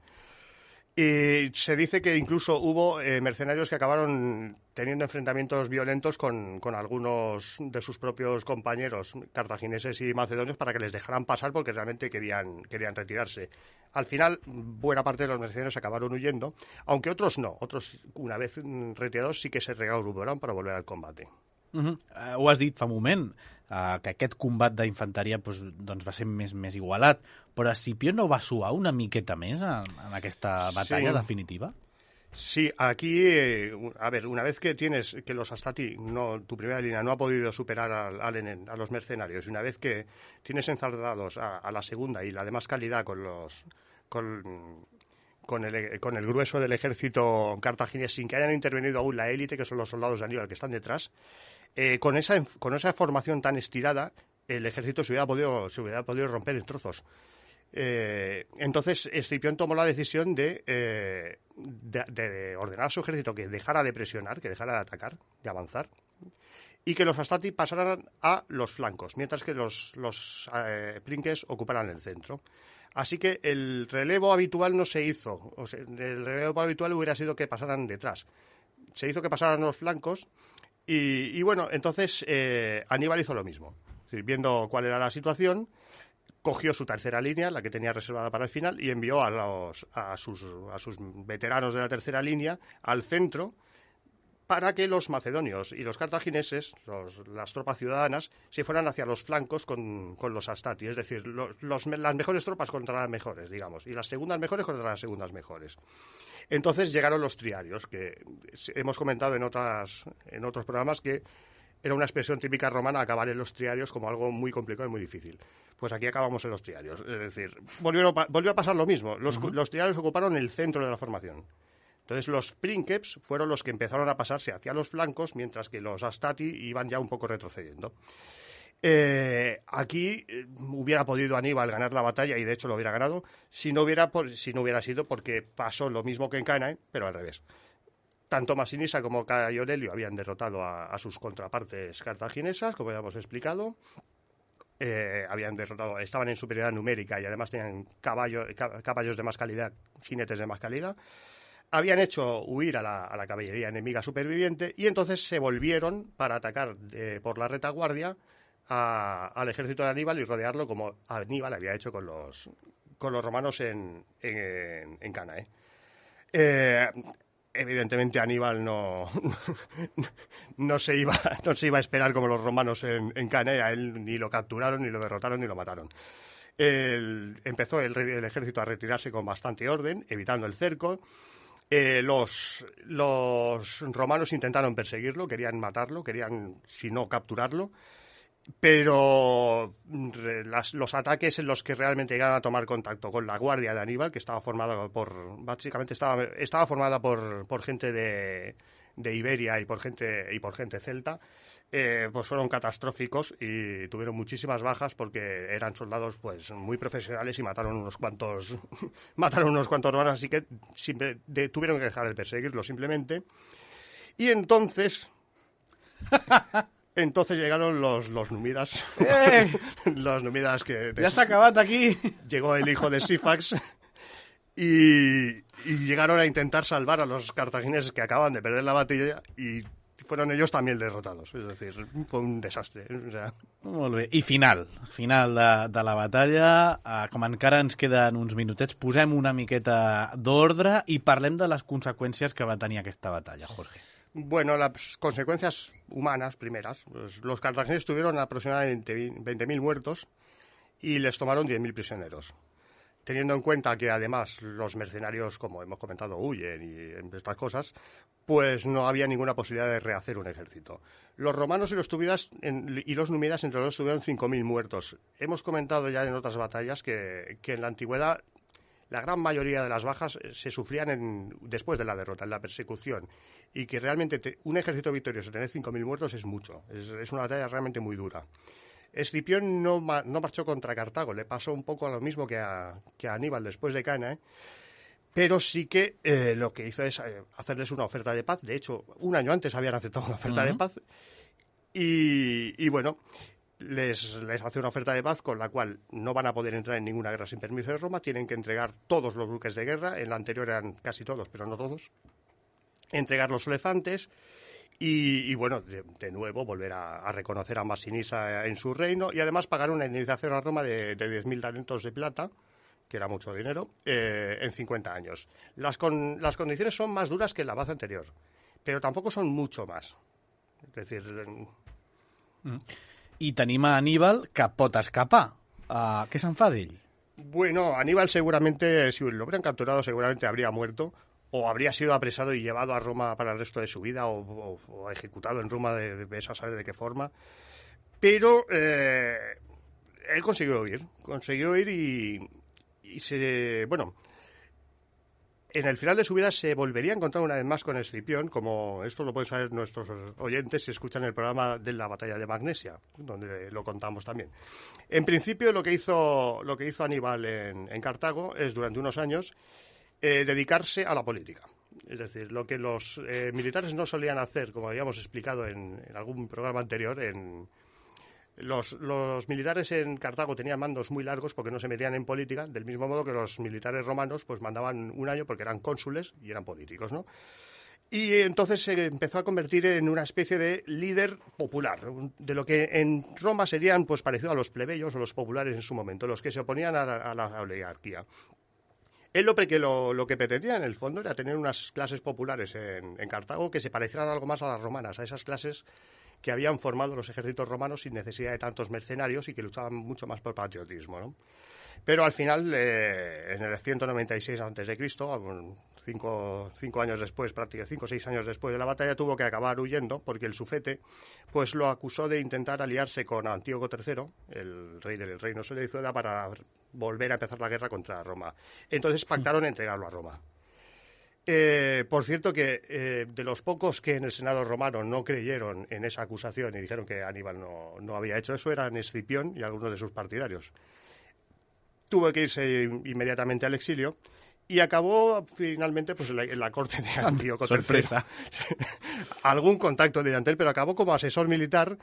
Y se dice que incluso hubo mercenarios que acabaron teniendo enfrentamientos violentos con algunos de sus propios compañeros cartagineses y macedonios para que les dejaran pasar porque realmente querían retirarse. Al final, buena parte de los mercenarios acabaron huyendo, aunque otros no. Otros, una vez retirados, sí que se reagruparon para volver al combate. Ho has dit fa un moment, que aquest combat d'infanteria doncs va ser més igualat, però Escipió no va suar una miqueta més en aquesta batalla definitiva? Sí, aquí, a ver, una vez que tienes que los Astati, tu primera línea no ha podido superar a los mercenarios, y una vez que tienes enzarzados a la segunda y la de más calidad con el grueso del ejército cartaginés, sin que hayan intervenido aún la élite, que son los soldados de Aníbal que están detrás, con esa formación tan estirada, el ejército se hubiera podido romper en trozos. Entonces Escipión tomó la decisión de ordenar a su ejército que dejara de presionar, que dejara de atacar, de avanzar, y que los Astati pasaran a los flancos, mientras que los prinques ocuparan el centro. Así que el relevo habitual no se hizo. O sea, el relevo habitual hubiera sido que pasaran detrás. Se hizo que pasaran los flancos y bueno, entonces Aníbal hizo lo mismo. Es decir, viendo cuál era la situación, cogió su tercera línea, la que tenía reservada para el final, y envió a sus veteranos de la tercera línea al centro para que los macedonios y los cartagineses, las tropas ciudadanas, se fueran hacia los flancos con los Astati, es decir, las mejores tropas contra las mejores, digamos, y las segundas mejores contra las segundas mejores. Entonces llegaron los triarios, que hemos comentado en otros programas que era una expresión típica romana acabar en los triarios como algo muy complicado y muy difícil. Pues aquí acabamos en los triarios, es decir, volvió a pasar lo mismo. Los triarios ocuparon el centro de la formación. Entonces los princeps fueron los que empezaron a pasarse hacia los flancos, mientras que los Astati iban ya un poco retrocediendo. Aquí hubiera podido Aníbal ganar la batalla, y de hecho lo hubiera ganado, si no hubiera sido porque pasó lo mismo que en Cannae, pero al revés. Tanto Masinisa como Cayo Nelio habían derrotado a sus contrapartes cartaginesas, como ya hemos explicado. Estaban en superioridad numérica y además tenían caballos de más calidad, jinetes de más calidad. Habían hecho huir a la caballería enemiga superviviente y entonces se volvieron para atacar por la retaguardia al ejército de Aníbal y rodearlo como Aníbal había hecho con los romanos en Cannae. Evidentemente Aníbal no se iba a esperar como los romanos en Cannae. A él ni lo capturaron, ni lo derrotaron, ni lo mataron. Empezó el ejército a retirarse con bastante orden, evitando el cerco. Los romanos intentaron perseguirlo, querían matarlo, querían, si no, capturarlo, pero los ataques en los que realmente llegaron a tomar contacto con la guardia de Aníbal, que estaba formada estaba formada por gente de Iberia y por gente celta, pues fueron catastróficos y tuvieron muchísimas bajas porque eran soldados pues muy profesionales y mataron unos cuantos romanos, así que tuvieron que dejar de perseguirlo simplemente. Y entonces llegaron los númidas. Los númidas que... Ja s'ha acabat aquí. Llegó el hijo de Sífax y llegaron a intentar salvar a los cartagineses que acaban de perder la batalla y fueron ellos también derrotados. Es decir, fue un desastre. O sea... Molt bé. I final de la batalla. Com encara ens queden uns minutets, posem una miqueta d'ordre i parlem de les conseqüències que va tenir aquesta batalla, Jorge. Bueno, las consecuencias humanas primeras. Pues los cartagineses tuvieron aproximadamente 20.000 muertos y les tomaron 10.000 prisioneros. Teniendo en cuenta que además los mercenarios, como hemos comentado, huyen y estas cosas, pues no había ninguna posibilidad de rehacer un ejército. Los romanos y los númidas entre los dos tuvieron 5.000 muertos. Hemos comentado ya en otras batallas que en la antigüedad la gran mayoría de las bajas se sufrían después de la derrota, en la persecución, y que realmente un ejército victorioso, tener 5.000 muertos es mucho, es una batalla realmente muy dura. Escipión no marchó contra Cartago, le pasó un poco lo mismo que a Aníbal después de Cannae, pero sí que lo que hizo es hacerles una oferta de paz. De hecho, un año antes habían aceptado una oferta de paz y bueno, les hace una oferta de paz con la cual no van a poder entrar en ninguna guerra sin permiso de Roma, tienen que entregar todos los buques de guerra, en la anterior eran casi todos, pero no todos, entregar los elefantes y bueno, de nuevo volver a reconocer a Masinisa en su reino y además pagar una indemnización a Roma de 10.000 talentos de plata, que era mucho dinero, en 50 años. Las condiciones son más duras que en la paz anterior, pero tampoco son mucho más. És a dir... I tenim a Aníbal que pot escapar. Què se'n fa d'ell? Bueno, Aníbal seguramente, si lo hubieran capturado, seguramente habría muerto o habría sido apresado y llevado a Roma para el resto de su vida o ejecutado en Roma de esa saber de qué forma. Pero él consiguió huir y se... Bueno, en el final de su vida se volvería a encontrar una vez más con Escipión, como esto lo pueden saber nuestros oyentes si escuchan el programa de la batalla de Magnesia, donde lo contamos también. En principio, lo que hizo Aníbal en Cartago es, durante unos años, dedicarse a la política. Es decir, lo que los militares no solían hacer, como habíamos explicado en algún programa anterior, los militares en Cartago tenían mandos muy largos porque no se metían en política, del mismo modo que los militares romanos pues mandaban un año porque eran cónsules y eran políticos, ¿no? Y entonces se empezó a convertir en una especie de líder popular, de lo que en Roma serían pues parecido a los plebeyos o los populares en su momento, los que se oponían a la oligarquía. Él lo que pretendía en el fondo era tener unas clases populares en Cartago que se parecieran algo más a las romanas, a esas clases que habían formado los ejércitos romanos sin necesidad de tantos mercenarios y que luchaban mucho más por patriotismo, ¿no? Pero al final, en el 196 a.C., 5 años después, prácticamente 5 o 6 años después de la batalla, tuvo que acabar huyendo porque el sufete pues lo acusó de intentar aliarse con Antíoco III, el rey del reino seleucida, para volver a empezar la guerra contra Roma. Entonces pactaron entregarlo a Roma. Por cierto que de los pocos que en el Senado romano no creyeron en esa acusación y dijeron que Aníbal no había hecho eso eran Escipión y algunos de sus partidarios. Tuvo que irse inmediatamente al exilio y acabó finalmente pues en la corte de Antíoco III. Sorpresa. Algún contacto de él, pero acabó como asesor militar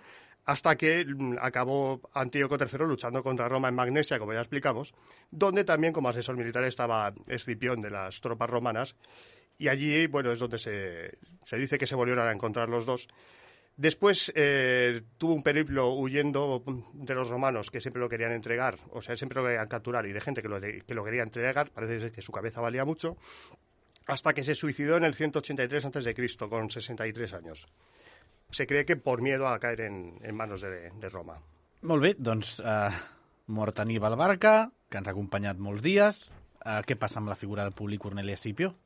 hasta que acabó Antíoco III luchando contra Roma en Magnesia, como ya explicamos, donde también como asesor militar estaba Escipión de las tropas romanas. Y allí, bueno, es donde se dice que se volvieron a encontrar los dos. Después tuvo un periplo huyendo de los romanos que siempre lo querían entregar, o sea, siempre lo querían capturar, y de gente que lo quería entregar, parece ser que su cabeza valía mucho, hasta que se suicidó en el 183 a.C., con 63 años. Se cree que por miedo a caer en manos de Roma. Molt bé, doncs mort Aníbal Barca, que ens ha acompanyat molts dies. Què passa amb la figura de Publi Corneli Escipio?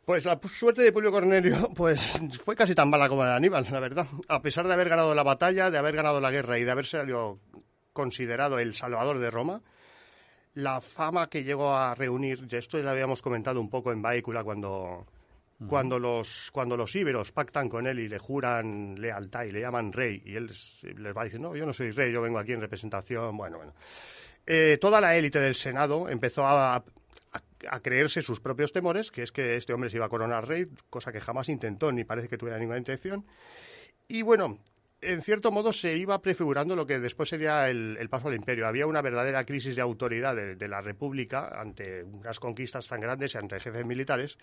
Pues la suerte de Publio Cornelio pues fue casi tan mala como la de Aníbal, la verdad. A pesar de haber ganado la batalla, de haber ganado la guerra y de haber sido considerado el salvador de Roma, la fama que llegó a reunir, y esto ya lo habíamos comentado un poco en Baécula cuando los íberos pactan con él y le juran lealtad y le llaman rey, y él les va diciendo, no, yo no soy rey, yo vengo aquí en representación, bueno. Toda la élite del Senado empezó a creerse sus propios temores, que es que este hombre se iba a coronar rey, cosa que jamás intentó ni parece que tuviera ninguna intención. Y bueno, en cierto modo se iba prefigurando lo que después sería el paso al imperio. Había una verdadera crisis de autoridad de la República ante unas conquistas tan grandes y ante jefes militares,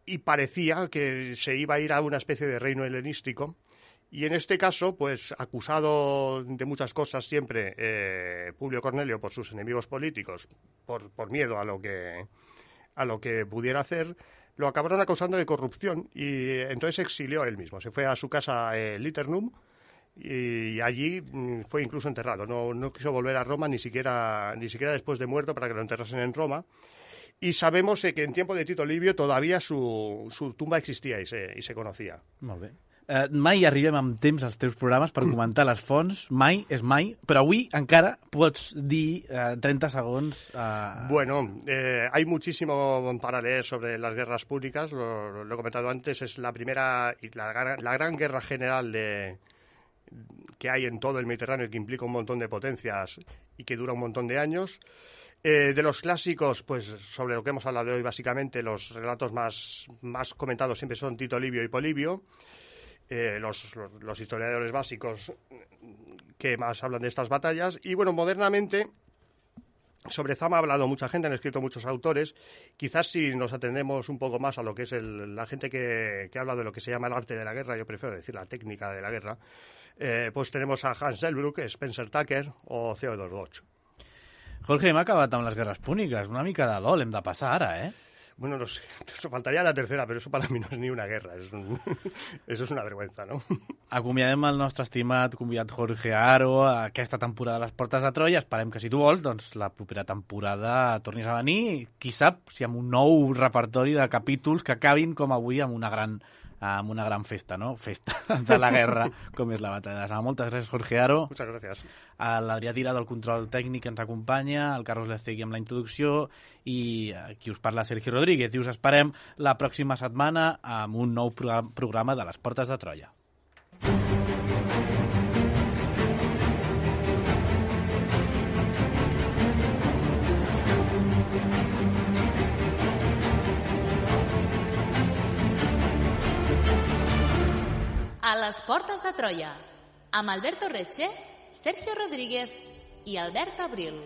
y parecía que se iba a ir a una especie de reino helenístico. Y en este caso, pues acusado de muchas cosas siempre, Publio Cornelio por sus enemigos políticos, por miedo a lo que pudiera hacer, lo acabaron acusando de corrupción y entonces se exilió él mismo. Se fue a su casa Liternum y allí fue incluso enterrado. No quiso volver a Roma ni siquiera después de muerto para que lo enterrasen en Roma. Y sabemos que en tiempo de Tito Livio todavía su tumba existía y se conocía. Molt bé. mai arribem amb temps als teus programes per comentar les fonts, mai és mai, però avui encara pots dir 30 segons... Bueno, hay muchísimo paralelo sobre las guerras púnicas, lo he comentado antes, es la primera y la gran guerra general que hay en todo el Mediterráneo, que implica un montón de potencias y que dura un montón de años. De los clásicos, pues sobre lo que hemos hablado hoy, básicamente, los relatos más comentados siempre son Tito Livio y Polibio. Los historiadores básicos que más hablan de estas batallas. Y bueno, modernamente, sobre Zama ha hablado mucha gente, han escrito muchos autores. Quizás si nos atendemos un poco más a lo que es la gente que habla de lo que se llama el arte de la guerra, yo prefiero decir la técnica de la guerra, pues tenemos a Hans Delbrück, Spencer Tucker o Theodor Bosch. Jorge, hem acabat amb les guerres púniques. Una mica de dol hem de passar ara, Bueno, no sé, eso faltaría la tercera, pero eso para mí no es ni una guerra, eso es una vergüenza, ¿no? Acomiadem el nostre estimat convidat Jorge Haro aquesta temporada de les Portes de Troia. Esperem que, si tu vols, doncs la propera temporada tornis a venir. Qui sap si amb un nou repertori de capítols que acabin com avui amb una gran festa, no? Festa de la guerra, com és la batalla de Zama. Moltes gràcies, Jorge Haro. Muchas gracias. L'Adrià Tirado, el control tècnic, ens acompanya, el Carlos Lecegui amb la introducció i qui us parla, Sergi Rodríguez. I us esperem la pròxima setmana amb un nou programa de les Portes de Troia. A les Portes de Troia, amb Alberto Reche, Sergio Rodríguez i Albert Abril.